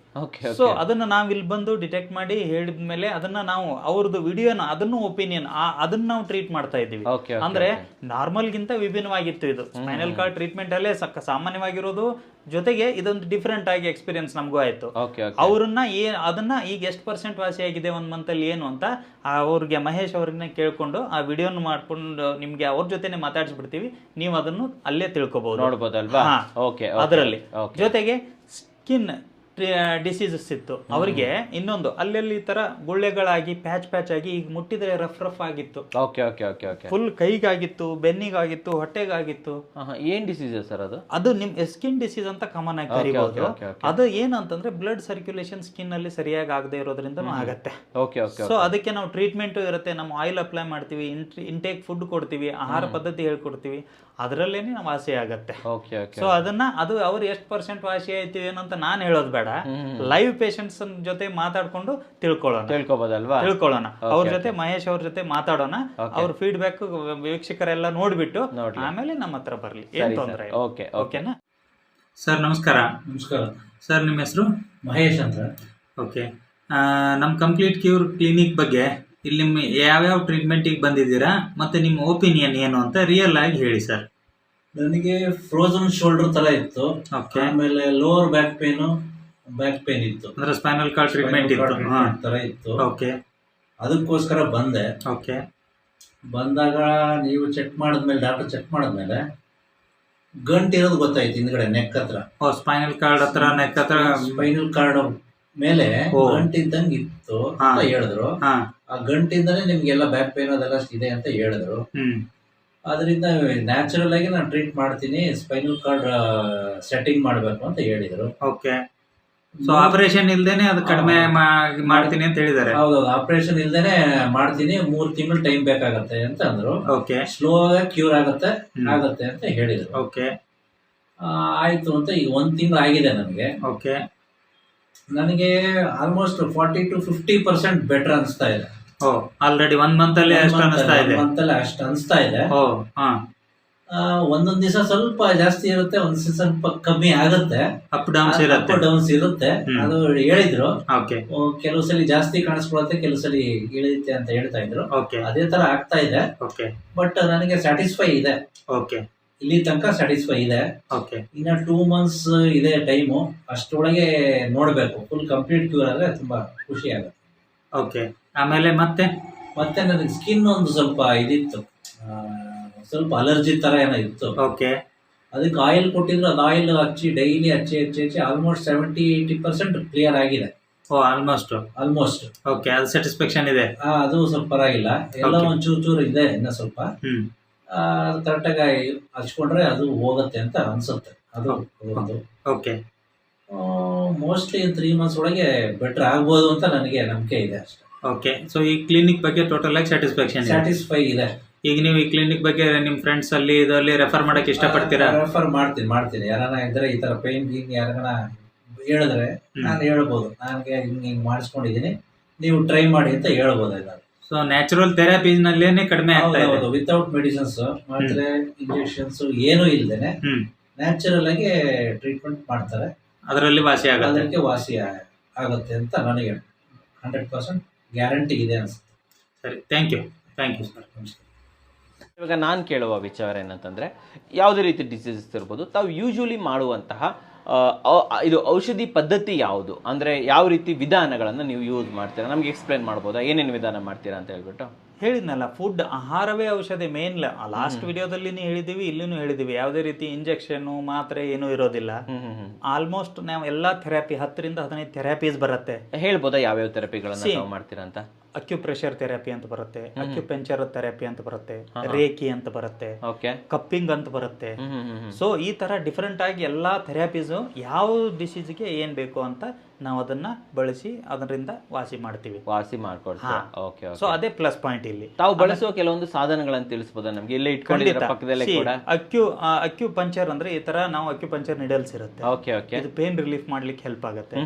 ಸೊ ಅದನ್ನ ನಾವ್ ಇಲ್ಲಿ ಬಂದು ಡಿಟೆಕ್ಟ್ ಮಾಡಿ ಹೇಳಿದ್ಮೇಲೆ ಅದನ್ನ ನಾವು ಅವ್ರದ್ದು ವಿಡಿಯೋನ, ಅದನ್ನು ಒಪಿನಿಯನ್, ಅದನ್ನ ನಾವು ಟ್ರೀಟ್ ಮಾಡ್ತಾ ಇದ್ದೀವಿ. ಅಂದ್ರೆ ನಾರ್ಮಲ್ ಗಿಂತ ವಿಭಿನ್ನವಾಗಿತ್ತು ಇದು. ಸ್ಪೈನಲ್ ಕಾರ್ಡ್ ಟ್ರೀಟ್ಮೆಂಟ್ ಅಲ್ಲೇ ಸಾಮಾನ್ಯವಾಗಿರೋದು, ಜೊತೆಗೆ ಇದೊಂದು ಡಿಫ್ರೆಂಟ್ ಆಗಿ ಎಕ್ಸ್ಪೀರಿಯನ್ಸ್ ನಮಗೂ ಆಯ್ತು. ಅವ್ರನ್ನ ಅದನ್ನ ಈಗ ಎಷ್ಟು % ವಾಸಿ ಆಗಿದೆ 1 month ಅಲ್ಲಿ ಏನು ಅಂತ ಅವ್ರಿಗೆ, ಮಹೇಶ್ ಅವ್ರನ್ನ ಕೇಳ್ಕೊಂಡು ಆ ವಿಡಿಯೋನ ಮಾಡ್ಕೊಂಡು ನಿಮ್ಗೆ ಅವ್ರ ಜೊತೆನೆ ಮಾತಾಡ್ಸ್ಬಿಡ್ತೀವಿ. ನೀವು ಅದನ್ನು ಅಲ್ಲೇ ತಿಳ್ಕೊಬಹುದು, ನೋಡ್ಬೋದಲ್ವಾ? ಅದರಲ್ಲಿ. ಜೊತೆಗೆ ಸ್ಕಿನ್ ಡಿಸೀಸಸ್ ಇತ್ತು ಅವರಿಗೆ, ಇನ್ನೊಂದು ಅಲ್ಲೆಲ್ಲಿ ಈ ತರ ಗುಳ್ಳೆಗಳಾಗಿ ಪ್ಯಾಚ್ ಆಗಿ, ಈಗ ಮುಟ್ಟಿದ್ರೆ ರಫ್ ಆಗಿತ್ತು, ಫುಲ್ ಕೈಗಾಗಿತ್ತು, ಬೆನ್ನಿಗಾಗಿತ್ತು, ಹೊಟ್ಟೆಗಾಗಿತ್ತು. ಏನ್ ಡಿಸೀಸಸ್ ಸರ್ ಅದು? ಅದು ನಿಮ್ ಸ್ಕಿನ್ ಡಿಸೀಸ್ ಅಂತ ಕಾಮನ್ ಆಗಿ ಕರಿಬಹುದು. ಅದು ಏನಂತಂದ್ರೆ ಬ್ಲಡ್ ಸರ್ಕ್ಯುಲೇಷನ್ ಸ್ಕಿನ್ ಅಲ್ಲಿ ಸರಿಯಾಗಿ ಆಗದೆ ಇರೋದ್ರಿಂದ ಆಗತ್ತೆ. ಸೊ ಅದಕ್ಕೆ ನಾವು ಟ್ರೀಟ್ಮೆಂಟ್ ಇರುತ್ತೆ, ನಮ್ಮ ಆಯಿಲ್ ಅಪ್ಲೈ ಮಾಡ್ತೀವಿ, ಇಂಟೇಕ್ ಫುಡ್ ಕೊಡ್ತೀವಿ, ಆಹಾರ ಪದ್ಧತಿ ಹೇಳ್ಕೊಡ್ತೀವಿ, ಅದರಲ್ಲೇನೆ ನಾವು ವಾಸಿ ಆಗತ್ತೆ. ಸೊ ಅದನ್ನ ಅವ್ರು ಎಷ್ಟು % ವಾಸಿ ಆಯ್ತು ಏನಂತ ನಾನು ಹೇಳೋದು ಬೇಡ, ಲೈವ್ ಪೇಷಂಟ್ಸ್ ಜೊತೆ ಮಾತಾಡ್ಕೊಂಡು ತಿಳ್ಕೊಳ್ಳೋಣ. ಅವ್ರ ಜೊತೆ, ಮಹೇಶ್ ಅವ್ರ ಜೊತೆ ಮಾತಾಡೋಣ. ಅವ್ರ ಫೀಡ್ಬ್ಯಾಕ್ ವೀಕ್ಷಕರೆಲ್ಲ ನೋಡ್ಬಿಟ್ಟು ಆಮೇಲೆ ನಮ್ಮ ಹತ್ರ ಬರ್ಲಿ, ಏನ್ ತೊಂದ್ರೆ. ಓಕೆನಾ ಸರ್? ನಮಸ್ಕಾರ. ಸರ್, ನಿಮ್ಮ ಹೆಸರು? ಮಹೇಶ್ ಅಂತ. ಓಕೆ, ನಮ್ಮ ಕಂಪ್ಲೀಟ್ ಕ್ಯೂರ್ ಕ್ಲಿನಿಕ್ ಬಗ್ಗೆ ಇಲ್ಲಿ ನಿಮ್ಮ ಯಾವ್ಯಾವ ಟ್ರೀಟ್ಮೆಂಟಿಗೆ ಬಂದಿದ್ದೀರಾ ಮತ್ತೆ ನಿಮ್ಮ ಒಪಿನಿಯನ್ ಏನು ಅಂತ ರಿಯಲ್ ಆಗಿ ಹೇಳಿ ಸರ್. ನನಗೆ ಫ್ರೋಜನ್ ಶೋಲ್ಡರ್ ತರ ಇತ್ತು, ಆಮೇಲೆ ಲೋವರ್ ಬ್ಯಾಕ್ ಪೇನ್ ಇತ್ತು, ಅಂದ್ರೆ ಸ್ಪೈನಲ್ ಕಾರ್ಡ್ ಟ್ರೀಟ್ಮೆಂಟ್ ತರ ಇತ್ತು. ಓಕೆ, ಅದಕ್ಕೋಸ್ಕರ ಬಂದೆ. ಓಕೆ, ಬಂದಾಗ ನೀವು ಡಾಕ್ಟರ್ ಚೆಕ್ ಮಾಡಿದ್ಮೇಲೆ ಗಂಟಿರೋದು ಗೊತ್ತಾಯ್ತು ಹಿಂದ್ಗಡೆ, ನೆಕ್ ಹತ್ರ. ಸ್ಪೈನಲ್ ಕಾರ್ಡ್ ಹತ್ರ, ನೆಕ್ ಹತ್ರ, ಸ್ಪೈನಲ್ ಕಾರ್ಡ್ ಮೇಲೆ ಗಂಟಿದ್ದಂಗೆ ಇತ್ತು ಅಂತ ಹೇಳಿದ್ರು. ಆ ಗಂಟಿಂದಾನೇ ನಿಮ್ಗೆಲ್ಲ ಬ್ಯಾಕ್ ಪೇನ್ ಅದೆಲ್ಲ ಇದೆ ಅಂತ ಹೇಳಿದ್ರು. ಅದರಿಂದ ನ್ಯಾಚುರಲ್ ಆಗಿ ನಾನು ಟ್ರೀಟ್ ಮಾಡ್ತೀನಿ, ಸ್ಪೈನಲ್ ಕಾರ್ಡ್ ಸೆಟ್ಟಿಂಗ್ ಮಾಡಬೇಕು ಅಂತ ಹೇಳಿದ್ರು. ಓಕೆ, ಸೊ ಆಪರೇಷನ್ ಇಲ್ದೇನೆ ಅದು ಕಡಿಮೆ ಮಾಡ್ತೀನಿ ಅಂತ ಹೇಳಿದ್ದಾರೆ. ಹೌದು, ಆಪರೇಷನ್ ಇಲ್ದೇನೆ ಮಾಡ್ತೀನಿ, 3 ತಿಂಗಳು ಟೈಮ್ ಬೇಕಾಗತ್ತೆ ಅಂತ ಅಂದ್ರು. ಓಕೆ, ಸ್ಲೋ ಆಗಿ ಕ್ಯೂರ್ ಆಗತ್ತೆ ಅಂತ ಹೇಳಿದ್ರು. ಓಕೆ, ಆಯ್ತು ಅಂತ ಈಗ 1 ತಿಂಗಳು ಆಗಿದೆ ನನಗೆ. ಓಕೆ, ನನಗೆ ಆಲ್ಮೋಸ್ಟ್ 40 to 50% ಬೆಟರ್ ಅನಿಸ್ತಾ ಇದೆ. ಆಲ್ರೆಡಿ 1 month ಅಲ್ಲಿ ಅಷ್ಟು ಅನಿಸ್ತಾ ಇದೆ. 1 month ಅಲ್ಲಿ ಅಷ್ಟು ಅನಿಸ್ತಾ ಇದೆ. ಒಂದೊಂದ್ ದಿವಸ ಸ್ವಲ್ಪ ಜಾಸ್ತಿ ಇರುತ್ತೆ, ಒಂದ್ ದಿವಸ ಸ್ವಲ್ಪ ಕಮ್ಮಿ ಆಗುತ್ತೆ, ಅಪ್ ಡೌನ್ಸ್ ಇರುತ್ತೆ. ಡೌನ್ಸ್ ಇರುತ್ತೆ. ಅದು ಹೇಳಿದ್ರು. ಓಕೆ ಕೆಲವು ಸಲ ಜಾಸ್ತಿ ಕಾಣಿಸ್ಕೊಳುತ್ತೆ, ಕೆಲವು ಸಲ ಇಳಿಯುತ್ತೆ ಅಂತ ಹೇಳ್ತಾ ಇದ್ರು. ಓಕೆ ಅದೇ ತರ ಆಗ್ತಾ ಇದೆ. ಓಕೆ ಬಟ್ ನನಗೆ ಸ್ಯಾಟಿಸ್ಫೈ ಇದೆ, ಓಕೆ ಇಲ್ಲಿ ತನಕ ಸ್ಯಾಟಿಸ್ಫೈ ಇದೆ. ಓಕೆ ಇನ್ನ 2 months ಇದೆ ಟೈಮು, ಅಷ್ಟರೊಳಗೆ ನೋಡ್ಬೇಕು. ಫುಲ್ ಕಂಪ್ಲೀಟ್ ಕ್ಯೂರ್ ಆದ್ರೆ ತುಂಬಾ ಖುಷಿ ಆಗುತ್ತೆ. ಓಕೆ ಆಮೇಲೆ ಮತ್ತೆ ನನಗೆ ಸ್ಕಿನ್ ಒಂದು ಸ್ವಲ್ಪ ಇದಿತ್ತು, ಸ್ವಲ್ಪ ಅಲರ್ಜಿ ತರ ಏನೋ ಇತ್ತು. ಓಕೆ ಅದಕ್ಕೆ ಆಯಿಲ್ ಕೊಟ್ಟಿದ್ರು, ಅದು ಆಯಿಲ್ ಡೈಲಿ ಹಚ್ಚಿ ಆಲ್ಮೋಸ್ಟ್ 70-80% ಕ್ಲಿಯರ್ ಆಗಿದೆ. ಓ ಆಲ್ಮೋಸ್ಟ್ ಓಕೆ ಅದು ಸ್ಯಾಟಿಸ್ಫ್ಯಾಕ್ಷನ್ ಇದೆ. ಅದು ಸ್ವಲ್ಪ ಪರವಾಗಿಲ್ಲ, ಎಲ್ಲ ಒಂದ್ ಚೂರು ಇದೆ, ಇನ್ನ ಸ್ವಲ್ಪ ಕರೆಕ್ಟಾಗಿ ಹಚ್ಕೊಂಡ್ರೆ ಅದು ಹೋಗುತ್ತೆ ಅಂತ ಅನ್ಸುತ್ತೆ. ಅದು ಒಂದು ಓಕೆ ಮೋಸ್ಟ್ಲಿ 3 months ಒಳಗೆ ಬೆಟರ್ ಆಗ್ಬೋದು ಅಂತ ನನಗೆ ನಂಬಿಕೆ ಇದೆ ಅಷ್ಟೇ. ಓಕೆ ಸೊ ಈ ಕ್ಲಿನಿಕ್ ಬಗ್ಗೆ ಟೋಟಲ್ ಆಗಿ ಸ್ಯಾಟಿಸ್ಫೈ ಇದೆ. ಈಗ ನೀವು ಈ ಕ್ಲಿನಿಕ್ ಬಗ್ಗೆ ನಿಮ್ ಫ್ರೆಂಡ್ಸ್ ಅಲ್ಲಿ ಇದರಲ್ಲಿ ರೆಫರ್ ಮಾಡಕ್ ಇಷ್ಟಪಡ್ತೀರಾ? ರೆಫರ್ ಮಾಡ್ತೀನಿ. ಯಾರನ್ನ ಇದ್ರೆ ಈ ತರ ಪೇನ್ ಗೀನ್ ಯಾರನ್ನ ಹೇಳಿದ್ರೆ ನಾನು ಹೇಳ್ಬೋದು, ನನಗೆ ಹಿಂಗ್ ಮಾಡಿಸ್ಕೊಂಡಿದೀನಿ, ನೀವು ಟ್ರೈ ಮಾಡಿ ಅಂತ ಹೇಳ್ಬೋದು. ಎಲ್ಲರೂ ಸೊ ನ್ಯಾಚುರಲ್ ಥೆರಪೀಸ್ ನಲ್ಲೇನೆ ಕಡಿಮೆ ಆಗ್ತಾ ಇದೆ, ವಿತೌಟ್ ಮೆಡಿಸಿನ್ಸ್, ಮಾತ್ರೆ ಇಂಜೆಕ್ಷನ್ಸ್ ಏನೂ ಇಲ್ದೇನೆ ನ್ಯಾಚುರಲ್ ಆಗಿ ಟ್ರೀಟ್ಮೆಂಟ್ ಮಾಡ್ತಾರೆ. ಅದರಲ್ಲಿ ವಾಸಿ ಆಗುತ್ತೆ, ಅದಕ್ಕೆ ವಾಸಿ ಆಗುತ್ತೆ ಅಂತ ನನಗೆ 100% ಗ್ಯಾರಂಟಿ ಇದೆ ಅನ್ಸುತ್ತೆ. ಸರಿ, ಥ್ಯಾಂಕ್ ಯು ಸರ್. ಇವಾಗ ನಾನು ಕೇಳುವ ವಿಚಾರ ಏನಂತಂದರೆ, ಯಾವುದೇ ರೀತಿ ಡಿಸೀಸಸ್ ಇರ್ಬೋದು, ತಾವು ಯೂಶ್ವಲಿ ಮಾಡುವಂತಹ ಇದು ಔಷಧಿ ಪದ್ಧತಿ ಯಾವುದು, ಅಂದರೆ ಯಾವ ರೀತಿ ವಿಧಾನಗಳನ್ನು ನೀವು ಯೂಸ್ ಮಾಡ್ತೀರಾ, ನಮಗೆ ಎಕ್ಸ್ಪ್ಲೇನ್ ಮಾಡ್ಬೋದಾ? ಏನೇನು ವಿಧಾನ ಮಾಡ್ತೀರಾ ಅಂತ ಹೇಳ್ಬಿಟ್ಟು. ಹೇಳಿದ್ನಲ್ಲ, ಫುಡ್, ಆಹಾರವೇ ಔಷಧಿ ಮೇನ್. ಲಾಸ್ಟ್ ವಿಡಿಯೋದಲ್ಲಿ ಹೇಳಿದೀವಿ, ಇಲ್ಲಿನೂ ಹೇಳಿದೀವಿ, ಯಾವುದೇ ರೀತಿ ಇಂಜೆಕ್ಷನ್ ಮಾತ್ರೆ ಏನೂ ಇರೋದಿಲ್ಲ. ಆಲ್ಮೋಸ್ಟ್ ನಾವು ಎಲ್ಲಾ ಥೆರಪಿ 10-15 ಥೆರಪೀಸ್ ಬರುತ್ತೆ. ಹೇಳ್ಬೋದಾ ಯಾವ್ಯಾವ ಥೆರಪಿಗಳನ್ನು ನಾವು ಮಾಡ್ತೀರಾ ಅಂತ? ಅಕ್ಯುಪ್ರೆಷರ್ ಥೆರಪಿ ಅಂತ ಬರುತ್ತೆ, ಅಕ್ಯುಪಂಚರ್ ಥೆರಪಿ ಅಂತ ಬರುತ್ತೆ, ರೇಖಿ ಅಂತ ಬರುತ್ತೆ, ಕಪ್ಪಿಂಗ್ ಅಂತ ಬರುತ್ತೆ. ಸೊ ಈ ತರ ಡಿಫ್ರೆಂಟ್ ಆಗಿ ಎಲ್ಲಾ ಥೆರಪೀಸು ಯಾವ ಡಿಸೀಸ್ಗೆ ಏನ್ ಬೇಕು ಅಂತ ನಾವು ಅದನ್ನ ಬಳಸಿ ಅದರಿಂದ ವಾಸಿ ಮಾಡ್ತೀವಿ, ವಾಸಿ ಮಾಡ್ಕೊಡ್ತೀವಿ. ಓಕೆ, ಸೊ ಅದೇ ಪ್ಲಸ್ ಪಾಯಿಂಟ್ ಇಲ್ಲಿ. ತಾವು ಬಳಸುವ ಕೆಲವೊಂದು ಸಾಧನಗಳನ್ನು ತಿಳಿಸಬಹುದಾ ನಮ್ಗೆ? ಇಲ್ಲೇ ಇಟ್ಕೊಂಡಿದ್ದೀರಾ ಪಕ್ಕದಲ್ಲೇ ಕೂಡ. ಅಕ್ಯುಪಂಚರ್ ಅಂದ್ರೆ ಈ ತರ ನಾವು ಅಕ್ಯುಪಂಚರ್ ನಿಡಲ್ಸ್ ಇರುತ್ತೆ. ಓಕೆ ಓಕೆ, ಇದು ಪೇನ್ ರಿಲೀಫ್ ಮಾಡ್ಲಿಕ್ಕೆ ಹೆಲ್ಪ್ ಆಗುತ್ತೆ.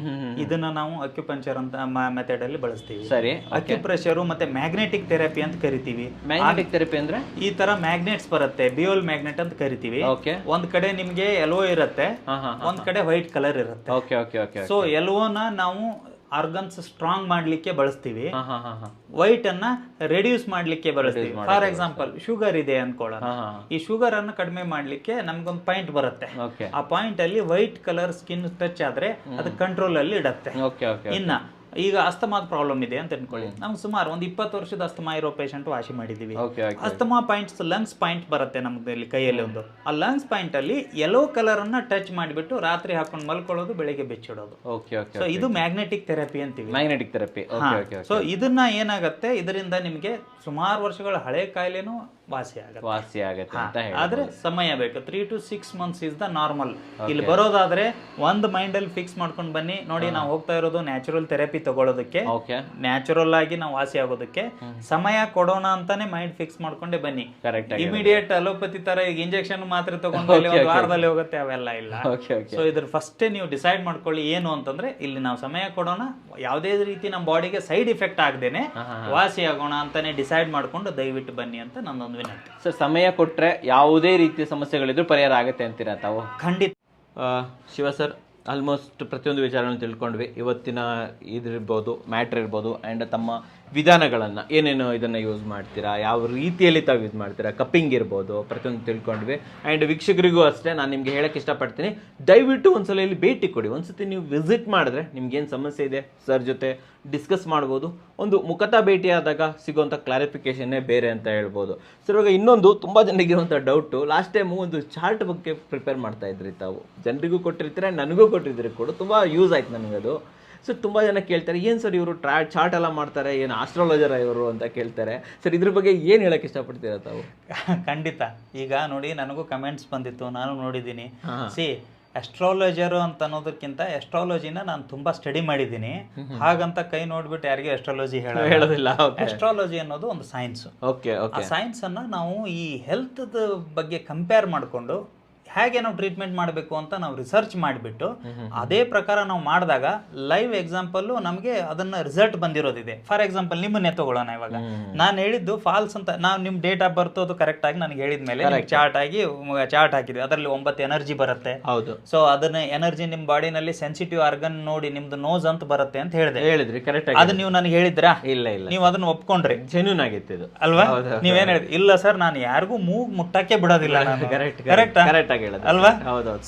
ಇದನ್ನ ನಾವು ಅಕ್ಯುಪಂಚರ್ ಅಂತ ಮೆಥಡ್ ಅಲ್ಲಿ ಬಳಸ್ತೀವಿ. ಸರಿ, ಅಕ್ಯುಪ್ರೆಷರ್ ಮತ್ತೆ ಮ್ಯಾಗ್ನೆಟಿಕ್ ಥೆರಪಿ ಅಂತ ಕರಿತೀವಿ. ಮ್ಯಾಗ್ನೆಟಿಕ್ ಥೆರಪಿ ಅಂದ್ರೆ ಈ ತರ ಮ್ಯಾಗ್ನೆಟ್ಸ್ ಬರುತ್ತೆ, ಬಿಯೋಲ್ ಮ್ಯಾಗ್ನೆಟ್ ಅಂತ ಕರಿತೀವಿ. ಓಕೆ, ಒಂದ್ ಕಡೆ ನಿಮ್ಗೆ ಎಲ್ವೋ ಇರುತ್ತೆ, ಒಂದ್ ಕಡೆ ವೈಟ್ ಕಲರ್ ಇರುತ್ತೆ. ಓಕೆ ಓಕೆ ಓಕೆ, ಸೊ ಎಲ್ವೋನ ನಾವು ಆರ್ಗನ್ಸ್ ಸ್ಟ್ರಾಂಗ್ ಮಾಡ್ಲಿಕ್ಕೆ ಬಳಸ್ತೀವಿ, ವೈಟ್ ಅನ್ನ ರೆಡ್ಯೂಸ್ ಮಾಡ್ಲಿಕ್ಕೆ ಬಳಸ್ತೀವಿ. ಫಾರ್ ಎಕ್ಸಾಂಪಲ್ ಶುಗರ್ ಇದೆ ಅನ್ಕೊಳ್ಳೋಣ, ಈ ಶುಗರ್ ಅನ್ನು ಕಡಿಮೆ ಮಾಡ್ಲಿಕ್ಕೆ ನಮ್ಗೊಂದು ಪಾಯಿಂಟ್ ಬರುತ್ತೆ. ಆ ಪಾಯಿಂಟ್ ಅಲ್ಲಿ ವೈಟ್ ಕಲರ್ ಸ್ಕಿನ್ ಟಚ್ ಆದ್ರೆ ಅದು ಕಂಟ್ರೋಲ್ ಅಲ್ಲಿ ಇಡತ್ತೆ. ಇನ್ನ ಈಗ ಅಸ್ತಮಾದ ಪ್ರಾಬ್ಲಮ್ ಇದೆ ಅಂತ ಅನ್ಕೊಳ್ಳಿ, ನಾವು ಸುಮಾರು ಒಂದು 20 ವರ್ಷದ ಅಸ್ತಮಾ ಇರೋ ಪೇಷಂಟ್ ವಾಸಿ ಮಾಡಿದೀವಿ. ಅಸ್ತಮಾ ಪಾಯಿಂಟ್ಸ್, ಲಂಗ್ಸ್ ಪಾಯಿಂಟ್ ಬರುತ್ತೆ ನಮ್ದಲ್ಲಿ ಕೈಯಲ್ಲಿ ಒಂದು, ಆ ಲಂಗ್ಸ್ ಪಾಯಿಂಟ್ ಅಲ್ಲಿ ಯೆಲ್ಲೋ ಕಲರ್ ಅನ್ನ ಟಚ್ ಮಾಡಿಬಿಟ್ಟು ರಾತ್ರಿ ಹಾಕೊಂಡು ಮಲ್ಕೊಳ್ಳೋದು, ಬೆಳಿಗ್ಗೆ ಬೆಚ್ಚಿಡೋದು. ಸೊ ಇದು ಮ್ಯಾಗ್ನೆಟಿಕ್ ಥೆರಪಿ ಅಂತೀವಿ. Magnetic therapy. ಸೊ ಇದನ್ನ ಏನಾಗುತ್ತೆ, ಇದರಿಂದ ನಿಮ್ಗೆ ಸುಮಾರು ವರ್ಷಗಳ ಹಳೆ ಕಾಯಿಲೆನೂ ವಾಸಿ ಆಗುತ್ತೆ ಅಂತ ಹೇಳಿ. ಆದ್ರೆ ಸಮಯ ಬೇಕು. 3 to 6 months is the normal. ಇಲ್ಲಿ ಬರೋದಾದ್ರೆ ಒಂದು ಮೈಂಡ್ ಅಲ್ಲಿ ಫಿಕ್ಸ್ ಮಾಡ್ಕೊಂಡು ಬನ್ನಿ. ನೋಡಿ, ನಾವು ಹೋಗ್ತಾ ಇರೋದು ನ್ಯಾಚುರಲ್ ಥೆರಪಿ ತಗೊಳ್ಳೋದಕ್ಕೆ, ನ್ಯಾಚುರಲ್ ಆಗಿ ನಾವು ವಾಸಿ ಆಗೋದಕ್ಕೆ ಸಮಯ ಕೊಡೋಣ ಅಂತಾನೆ ಮೈಂಡ್ ಫಿಕ್ಸ್ ಮಾಡ್ಕೊಂಡೆ ಬನ್ನಿ. ಇಮಿಡಿಯೇಟ್ ಅಲೋಪತಿ ತರ ಈಗ ಇಂಜೆಕ್ಷನ್ ಮಾತ್ರ ತಗೊಂಡು ಒಂದು ವಾರದಲ್ಲಿ ಹೋಗುತ್ತೆ, ಅವೆಲ್ಲ ಇಲ್ಲ. ಸೊ ಇದ್ರ ಫಸ್ಟೇ ನೀವು ಡಿಸೈಡ್ ಮಾಡ್ಕೊಳ್ಳಿ ಏನು ಅಂತಂದ್ರೆ, ಇಲ್ಲಿ ನಾವು ಸಮಯ ಕೊಡೋಣ, ಯಾವುದೇ ರೀತಿ ನಮ್ಮ ಬಾಡಿಗೆ ಸೈಡ್ ಇಫೆಕ್ಟ್ ಆಗದೇನೆ ವಾಸಿ ಆಗೋಣ ಅಂತಾನೆ ಡಿಸೈಡ್ ಮಾಡ್ಕೊಂಡು ದಯವಿಟ್ಟು ಬನ್ನಿ ಅಂತ ನನ್ನೊಂದು ವಿನಂತಿ. ಸರ್, ಸಮಯ ಕೊಟ್ರೆ ಯಾವುದೇ ರೀತಿಯ ಸಮಸ್ಯೆಗಳಿದ್ರು ಪರಿಹಾರ ಆಗುತ್ತೆ ಅಂತೀರಾ ತಾವು? ಖಂಡಿತ. ಶಿವ ಸರ್, ಆಲ್ಮೋಸ್ಟ್ ಪ್ರತಿಯೊಂದು ವಿಚಾರಗಳನ್ನು ತಿಳ್ಕೊಂಡ್ವಿ. ಇವತ್ತಿನ ಇದಿರ್ಬೋದು, ಮ್ಯಾಟ್ರ್ ಇರ್ಬೋದು, ಆ್ಯಂಡ್ ತಮ್ಮ ವಿಧಾನಗಳನ್ನು ಏನೇನು ಇದನ್ನು ಯೂಸ್ ಮಾಡ್ತೀರಾ, ಯಾವ ರೀತಿಯಲ್ಲಿ ತಾವು ಯೂಸ್ ಮಾಡ್ತೀರಾ, ಕಪ್ಪಿಂಗ್ ಇರ್ಬೋದು, ಪ್ರತಿಯೊಂದು ತಿಳ್ಕೊಂಡ್ವಿ. ಆ್ಯಂಡ್ ವೀಕ್ಷಕರಿಗೂ ಅಷ್ಟೇ ನಾನು ನಿಮಗೆ ಹೇಳೋಕ್ಕೆ ಇಷ್ಟಪಡ್ತೀನಿ, ದಯವಿಟ್ಟು ಒಂದ್ಸಲ ಇಲ್ಲಿ ಭೇಟಿ ಕೊಡಿ. ಒಂದ್ಸತಿ ನೀವು ವಿಸಿಟ್ ಮಾಡಿದ್ರೆ ನಿಮ್ಗೇನು ಸಮಸ್ಯೆ ಇದೆ ಸರ್ ಜೊತೆ ಡಿಸ್ಕಸ್ ಮಾಡ್ಬೋದು. ಒಂದು ಮುಖತಃ ಭೇಟಿಯಾದಾಗ ಸಿಗುವಂಥ ಕ್ಲಾರಿಫಿಕೇಷನ್ನೇ ಬೇರೆ ಅಂತ ಹೇಳ್ಬೋದು. ಸರ್, ಇವಾಗ ಇನ್ನೊಂದು ತುಂಬ ಜನರಿಗಿರುವಂಥ ಡೌಟು, ಲಾಸ್ಟ್ ಟೈಮು ಒಂದು ಚಾರ್ಟ್ ಬಗ್ಗೆ ಪ್ರಿಪೇರ್ ಮಾಡ್ತಾ ಇದ್ರಿ ತಾವು, ಜನರಿಗೂ ಕೊಟ್ಟಿರ್ತೀರ, ನನಗೂ ಕೊಟ್ಟಿದ್ದೀರಿ ಕೂಡ, ತುಂಬ ಯೂಸ್ ಆಯ್ತು ನನಗದು. ಸೊ ತುಂಬ ಜನ ಕೇಳ್ತಾರೆ, ಏನು ಸರ್ ಇವರು ಚಾರ್ಟ್ ಎಲ್ಲ ಮಾಡ್ತಾರೆ, ಏನು ಆಸ್ಟ್ರಾಲಜರ ಇವರು ಅಂತ ಕೇಳ್ತಾರೆ. ಸರ್, ಇದ್ರ ಬಗ್ಗೆ ಏನು ಹೇಳಕ್ಕೆ ಇಷ್ಟಪಡ್ತೀರಾ ತಾವು? ಖಂಡಿತ. ಈಗ ನೋಡಿ, ನನಗೂ ಕಮೆಂಟ್ಸ್ ಬಂದಿತ್ತು, ನಾನು ನೋಡಿದ್ದೀನಿ. ಅಸ್ಟ್ರಾಲಜರ್ ಅಂತ ಅನ್ನೋದಕ್ಕಿಂತ ಎಸ್ಟ್ರಾಲಜಿನ ನಾನು ತುಂಬಾ ಸ್ಟಡಿ ಮಾಡಿದ್ದೀನಿ. ಹಾಗಂತ ಕೈ ನೋಡ್ಬಿಟ್ಟು ಯಾರಿಗೂ ಎಸ್ಟ್ರಾಲಜಿ ಹೇಳೋದಿಲ್ಲ. ಎಸ್ಟ್ರಾಲಜಿ ಅನ್ನೋದು ಒಂದು ಸೈನ್ಸ್. ಆ ಸೈನ್ಸ್ ಅನ್ನ ನಾವು ಈ ಹೆಲ್ತ್ ಬಗ್ಗೆ ಕಂಪೇರ್ ಮಾಡಿಕೊಂಡು ಹೇಗೆ ನಾವು ಟ್ರೀಟ್ಮೆಂಟ್ ಮಾಡಬೇಕು ಅಂತ ನಾವು ರಿಸರ್ಚ್ ಮಾಡಿಬಿಟ್ಟು ಅದೇ ಪ್ರಕಾರ ನಾವು ಮಾಡಿದಾಗ ಲೈವ್ ಎಕ್ಸಾಂಪಲ್ಲು ನಮಗೆ ಅದನ್ನ ರಿಸಲ್ಟ್ ಬಂದಿರೋದಿದೆ. ಫಾರ್ ಎಕ್ಸಾಂಪಲ್ ನಿಮ್ಮನ್ನೇ ತಗೊಳ್ಳೋಣ. ಇವಾಗ ನಾನು ಹೇಳಿದ್ದು ಫಾಲ್ಸ್ ಅಂತ, ನಾವು ನಿಮ್ಮ ಡೇಟ್ ಆಫ್ ಬರ್ತ್ ಅದು ಕರೆಕ್ಟ್ ಆಗಿ ನನಗೆ ಹೇಳಿದ ಮೇಲೆ ಚಾರ್ಟ್ ಹಾಕಿದ್ವಿ, ಅದರಲ್ಲಿ 9 ಎನರ್ಜಿ ಬರುತ್ತೆ. ಹೌದು. ಸೊ ಅದನ್ನ ಎನರ್ಜಿ ನಿಮ್ಮ ಬಾಡಿನಲ್ಲಿ ಸೆನ್ಸಿಟಿವ್ ಆರ್ಗನ್ ನೋಡಿ ನಿಮ್ದು ನೋಸ್ ಅಂತ ಬರುತ್ತೆ ಅಂತ ಹೇಳಿದ್ರಿ. ಕರೆಕ್ಟ್. ಅದನ್ನ ನೀವು ನನಗೆ ಹೇಳಿದ್ರಾ? ಇಲ್ಲ, ನೀವು ಅದನ್ನ ಒಪ್ಕೊಂಡ್ರಿ, ಜೆನ್ಯೂನ್ ಆಗಿತ್ತು ಇದು ಅಲ್ವಾ? ನೀವೇನ್ ಹೇಳಿದ್ರಿ? ಇಲ್ಲ ಸರ್, ನಾನು ಯಾರಿಗೂ ಮೂಗ್ ಮುಟ್ಟಕ್ಕೆ ಬಿಡೋದಿಲ್ಲ. ಕರೆಕ್ಟ್ ಅಲ್ವಾ?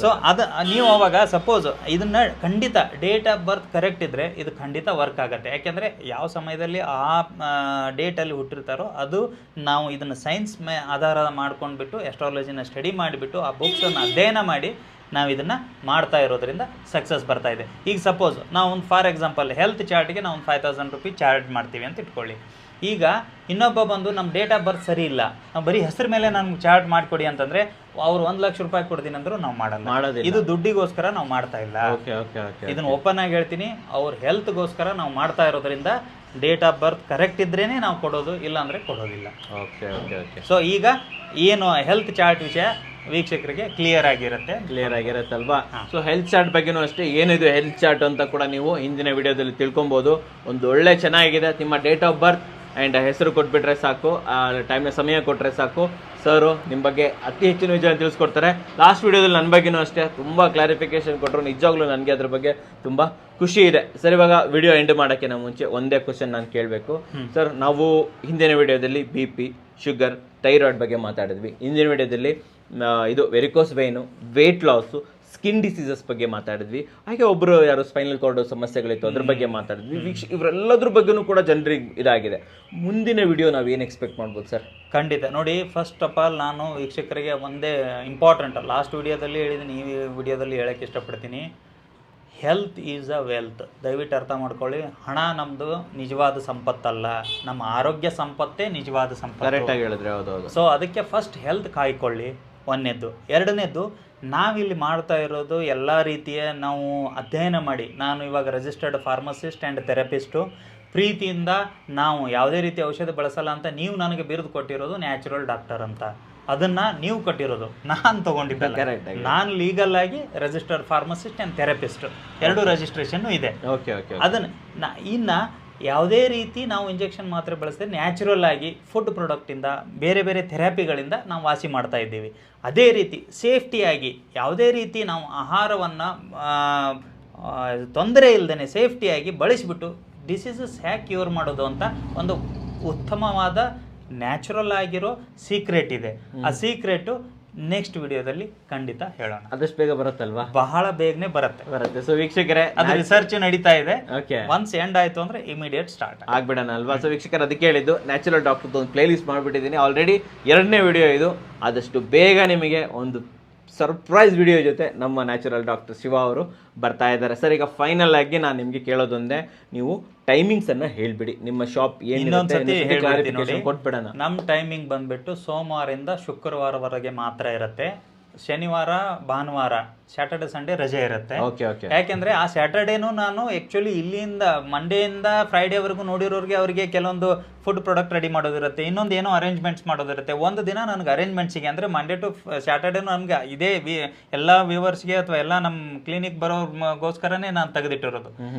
ಸೊ ಅದ ನೀವು ಅವಾಗ ಸಪೋಸ್ ಇದನ್ನ ಖಂಡಿತ ಡೇಟ್ ಆಫ್ ಬರ್ತ್ ಕರೆಕ್ಟ್ ಇದ್ರೆ ಇದು ಖಂಡಿತ ವರ್ಕ್ ಆಗುತ್ತೆ. ಯಾಕೆಂದ್ರೆ ಯಾವ ಸಮಯದಲ್ಲಿ ಆ ಡೇಟ್ ಅಲ್ಲಿ ಹುಟ್ಟಿರ್ತಾರೋ ಅದು ನಾವು ಇದನ್ನ ಸೈನ್ಸ್ ಆಧಾರ ಮಾಡ್ಕೊಂಡ್ಬಿಟ್ಟು ಎಸ್ಟ್ರಾಲಜಿನ ಸ್ಟಡಿ ಮಾಡಿಬಿಟ್ಟು ಆ ಬುಕ್ಸ್ ಅನ್ನು ಅಧ್ಯಯನ ಮಾಡಿ ನಾವು ಇದನ್ನ ಮಾಡ್ತಾ ಇರೋದ್ರಿಂದ ಸಕ್ಸಸ್ ಬರ್ತಾ ಇದೆ. ಈಗ ಸಪೋಸ್ ನಾವು ಒಂದು ಫಾರ್ ಎಕ್ಸಾಂಪಲ್ ಹೆಲ್ತ್ ಚಾರ್ಟ್ಗೆ ನಾವು ಒಂದು 5000 ರೂಪಾಯಿ ಚಾರ್ಜ್ ಮಾಡ್ತೀವಿ ಅಂತ ಇಟ್ಕೊಳ್ಳಿ. ಈಗ ಇನ್ನೊಬ್ಬ ಬಂದು ನಮ್ಮ ಡೇಟ್ ಆಫ್ ಬರ್ತ್ ಸರಿ ಇಲ್ಲ, ನಾವು ಬರೀ ಹೆಸರು ಮೇಲೆ ನಮ್ಗೆ ಚಾರ್ಟ್ ಮಾಡಿಕೊಡಿ ಅಂತಂದ್ರೆ ಅವ್ರು 1 ಲಕ್ಷ ರೂಪಾಯಿ ಕೊಡ್ತೀನಿ ಅಂದ್ರು ನಾವು ಮಾಡಲ್ಲ. ಇದು ದುಡ್ಡಿಗೋಸ್ಕರ ನಾವು ಮಾಡ್ತಾ ಇಲ್ಲ. ಇದನ್ನ ಓಪನ್ ಆಗಿ ಹೇಳ್ತೀನಿ, ಅವ್ರ ಹೆಲ್ತ್ಗೋಸ್ಕರ ನಾವು ಮಾಡ್ತಾ ಇರೋದ್ರಿಂದ ಡೇಟ್ ಆಫ್ ಬರ್ತ್ ಕರೆಕ್ಟ್ ಇದ್ರೇನೆ ನಾವು ಕೊಡೋದು, ಇಲ್ಲ ಅಂದ್ರೆ ಕೊಡೋದಿಲ್ಲ. ಸೊ ಈಗ ಏನು ಹೆಲ್ತ್ ಚಾರ್ಟ್ ವಿಷಯ ವೀಕ್ಷಕರಿಗೆ ಕ್ಲಿಯರ್ ಆಗಿರುತ್ತಲ್ವಾ? ಸೊ ಹೆಲ್ತ್ ಚಾರ್ಟ್ ಬಗ್ಗೆನೂ ಅಷ್ಟೇ, ಏನಿದೆ ಹೆಲ್ತ್ ಚಾರ್ಟ್ ಅಂತ ಕೂಡ ನೀವು ಹಿಂದಿನ ವಿಡಿಯೋದಲ್ಲಿ ತಿಳ್ಕೊಬಹುದು. ಒಂದು ಒಳ್ಳೆ ಚೆನ್ನಾಗಿದೆ, ನಿಮ್ಮ ಡೇಟ್ ಆಫ್ ಬರ್ತ್ ಆ್ಯಂಡ್ ಹೆಸರು ಕೊಟ್ಬಿಟ್ರೆ ಸಾಕು, ಟೈಮ್ನ ಸಮಯ ಕೊಟ್ಟರೆ ಸಾಕು, ಸರು ನಿಮ್ಮ ಬಗ್ಗೆ ಅತಿ ಹೆಚ್ಚಿನ ವಿಷಯ ತಿಳಿಸ್ಕೊಡ್ತಾರೆ. ಲಾಸ್ಟ್ ವಿಡಿಯೋದಲ್ಲಿ ನನ್ನ ಬಗ್ಗೆನೂ ಅಷ್ಟೇ ತುಂಬ ಕ್ಲಾರಿಫಿಕೇಶನ್ ಕೊಟ್ಟರು. ನಿಜವಾಗ್ಲೂ ನನಗೆ ಅದ್ರ ಬಗ್ಗೆ ತುಂಬ ಖುಷಿ ಇದೆ. ಸರ್, ಇವಾಗ ವಿಡಿಯೋ ಎಂಡ್ ಮಾಡೋಕ್ಕಿಂತ ಮುಂಚೆ ಒಂದೇ ಕ್ವಶನ್ ನಾನು ಕೇಳಬೇಕು. ಸರ್, ನಾವು ಹಿಂದಿನ ವಿಡಿಯೋದಲ್ಲಿ BP, ಶುಗರ್, ಥೈರಾಯ್ಡ್ ಬಗ್ಗೆ ಮಾತಾಡಿದ್ವಿ. ಹಿಂದಿನ ವಿಡಿಯೋದಲ್ಲಿ ಇದು varicose vein, weight loss, skin diseases ಬಗ್ಗೆ ಮಾತಾಡಿದ್ವಿ. ಹಾಗೆ ಒಬ್ಬರು ಯಾರು ಸ್ಪೈನಲ್ ಕಾರ್ಡ್ ಸಮಸ್ಯೆಗಳಿತ್ತು ಅದ್ರ ಬಗ್ಗೆ ಮಾತಾಡಿದ್ವಿ. ಇವರೆಲ್ಲದ್ರ ಬಗ್ಗೆನೂ ಕೂಡ ಜನರಿಗೆ ಇದಾಗಿದೆ. ಮುಂದಿನ ವಿಡಿಯೋ ನಾವು ಏನು ಎಕ್ಸ್ಪೆಕ್ಟ್ ಮಾಡ್ಬೋದು ಸರ್? ಖಂಡಿತ ನೋಡಿ, ಫಸ್ಟ್ ಆಫ್ ಆಲ್ ನಾನು ವೀಕ್ಷಕರಿಗೆ ಒಂದೇ ಇಂಪಾರ್ಟೆಂಟ್, ಲಾಸ್ಟ್ ವಿಡಿಯೋದಲ್ಲಿ ಹೇಳಿದ್ದೀನಿ, ಈ ವಿಡಿಯೋದಲ್ಲಿ ಹೇಳಕ್ಕೆ ಇಷ್ಟಪಡ್ತೀನಿ. Health is a wealth. ದಯವಿಟ್ಟು ಅರ್ಥ ಮಾಡ್ಕೊಳ್ಳಿ. ಹಣ ನಮ್ಮದು ನಿಜವಾದ ಸಂಪತ್ತಲ್ಲ, ನಮ್ಮ ಆರೋಗ್ಯ ಸಂಪತ್ತೇ ನಿಜವಾದ ಸಂಪತ್ತು. ಕರೆಕ್ಟಾಗಿ ಹೇಳಿದ್ರೆ. ಹೌದೌದು. ಸೊ ಅದಕ್ಕೆ ಫಸ್ಟ್ ಹೆಲ್ತ್ ಕಾಯ್ಕೊಳ್ಳಿ, ಒಂದನೇದ್ದು. ಎರಡನೇದ್ದು, ನಾವಿಲ್ಲಿ ಮಾಡ್ತಾ ಇರೋದು ಎಲ್ಲ ರೀತಿಯ ನಾವು ಅಧ್ಯಯನ ಮಾಡಿ, ನಾನು ಇವಾಗ ರಿಜಿಸ್ಟರ್ಡ್ ಫಾರ್ಮಸಿಸ್ಟ್ ಆ್ಯಂಡ್ ಥೆರಪಿಸ್ಟು, ಪ್ರೀತಿಯಿಂದ ನಾವು ಯಾವುದೇ ರೀತಿ ಔಷಧಿ ಬಳಸಲ್ಲ ಅಂತ ನೀವು ನನಗೆ ಬಿರುದು ಕೊಟ್ಟಿರೋದು ನ್ಯಾಚುರಲ್ ಡಾಕ್ಟರ್ ಅಂತ. ಅದನ್ನು ನೀವು ಕೊಟ್ಟಿರೋದು, ನಾನು ತೊಗೊಂಡಿದ್ದಲ್ಲ. ನಾನು ಲೀಗಲ್ ಆಗಿ registered pharmacist and therapist, 2 registration ಇದೆ. ಅದನ್ನು ಇನ್ನು ಯಾವುದೇ ರೀತಿ ನಾವು ಇಂಜೆಕ್ಷನ್ ಮಾತ್ರೆ ಬಳಸಿದ್ರೆ ನ್ಯಾಚುರಲ್ ಆಗಿ ಫುಡ್ ಪ್ರಾಡಕ್ಟಿಂದ ಬೇರೆ ಬೇರೆ ಥೆರಪಿಗಳಿಂದ ನಾವು ವಾಸಿ ಮಾಡ್ತಾ ಇದ್ದೀವಿ. ಅದೇ ರೀತಿ ಸೇಫ್ಟಿಯಾಗಿ ಯಾವುದೇ ರೀತಿ ನಾವು ಆಹಾರವನ್ನು ತೊಂದರೆ ಇಲ್ಲದೇ ಸೇಫ್ಟಿಯಾಗಿ ಬಳಸಿಬಿಟ್ಟು ಡಿಸೀಸಸ್ ಹ್ಯಾಕ್ ಕ್ಯೂರ್ ಮಾಡೋದು ಅಂತ ಒಂದು ಉತ್ತಮವಾದ ನ್ಯಾಚುರಲ್ ಆಗಿರೋ ಸೀಕ್ರೆಟ್ ಇದೆ. ಆ ಸೀಕ್ರೆಟು ನೆಕ್ಸ್ಟ್ ವಿಡಿಯೋದಲ್ಲಿ ಖಂಡಿತ ಹೇಳೋಣ. ಆದಷ್ಟು ಬೇಗ ಬರುತ್ತಲ್ವಾ? ಬಹಳ ಬೇಗನೆ ಬರುತ್ತೆ. ಸೊ ವೀಕ್ಷಕರೇ, ಅದು ರಿಸರ್ಚ್ ನಡೀತಾ ಇದೆ. ಒನ್ಸ್ ಎಂಡ್ ಆಯ್ತು ಅಂದ್ರೆ ಇಮಿಡಿಯೇಟ್ ಸ್ಟಾರ್ಟ್ ಆಗ್ಬಿಡೋಣ ಅಲ್ವಾ? ಸೊ ವೀಕ್ಷಕರು, ಅದಕ್ಕೆ ಹೇಳಿದ್ದು ನ್ಯಾಚುರಲ್ ಡಾಕ್ಟರ್ ಒಂದು ಪ್ಲೇ ಲಿಸ್ಟ್ ಮಾಡಿಬಿಟ್ಟಿದ್ದೀನಿ ಆಲ್ರೆಡಿ. 2ನೇ ವಿಡಿಯೋ ಇದು. ಆದಷ್ಟು ಬೇಗ ನಿಮಗೆ ಒಂದು ಸರ್ಪ್ರೈಸ್ ವಿಡಿಯೋ ಜೊತೆ ನಮ್ಮ ನ್ಯಾಚುರಲ್ ಡಾಕ್ಟರ್ ಶಿವ ಅವರು ಬರ್ತಾ ಇದ್ದಾರೆ. ಸರ್, ಈಗ ಫೈನಲ್ ಆಗಿ ನಾನು ನಿಮಗೆ ಕೇಳೋದೊಂದೇ, ನೀವು ಟೈಮಿಂಗ್ಸ್ ಅನ್ನ ಹೇಳ್ಬಿಡಿ. ನಿಮ್ಮ ಶಾಪ್ ಕೊಟ್ಬಿಡೋಣ. ನಮ್ಮ ಟೈಮಿಂಗ್ ಬಂದ್ಬಿಟ್ಟು ಸೋಮವಾರದಿಂದ ಶುಕ್ರವಾರವರೆಗೆ ಮಾತ್ರ ಇರುತ್ತೆ. ಶನಿವಾರ ಭಾನುವಾರ ಸ್ಯಾಟರ್ಡೆ ಸಂಡೇ ರಜೆ ಇರುತ್ತೆ. ಯಾಕೆಂದ್ರೆ ಆ ಸ್ಯಾಟರ್ಡೇನು ನಾನು ಆಕ್ಚುಲಿ ಇಲ್ಲಿಂದ ಮಂಡೇಯಿಂದ ಫ್ರೈಡೇವರೆಗೂ ನೋಡಿರೋರಿಗೆ ಅವರಿಗೆ ಕೆಲವೊಂದು ಫುಡ್ ಪ್ರಾಡಕ್ಟ್ ರೆಡಿ ಮಾಡೋದಿರುತ್ತೆ, ಇನ್ನೊಂದು ಏನೋ ಅರೇಂಜ್ಮೆಂಟ್ಸ್ ಮಾಡೋದಿರುತ್ತೆ. ಒಂದು ದಿನ ನನಗೆ ಅರೇಂಜ್ಮೆಂಟ್ಸಿಗೆ ಅಂದರೆ ಮಂಡೇ ಟು ಸ್ಯಾಟರ್ಡೇನು ನನಗೆ ಇದೇ ಎಲ್ಲ ವ್ಯೂವರ್ಸ್ಗೆ ಅಥವಾ ಎಲ್ಲ ನಮ್ಮ ಕ್ಲಿನಿಕ್ ಬರೋಗೋಸ್ಕರನೇ ನಾನು ತೆಗೆದಿಟ್ಟಿರೋದು.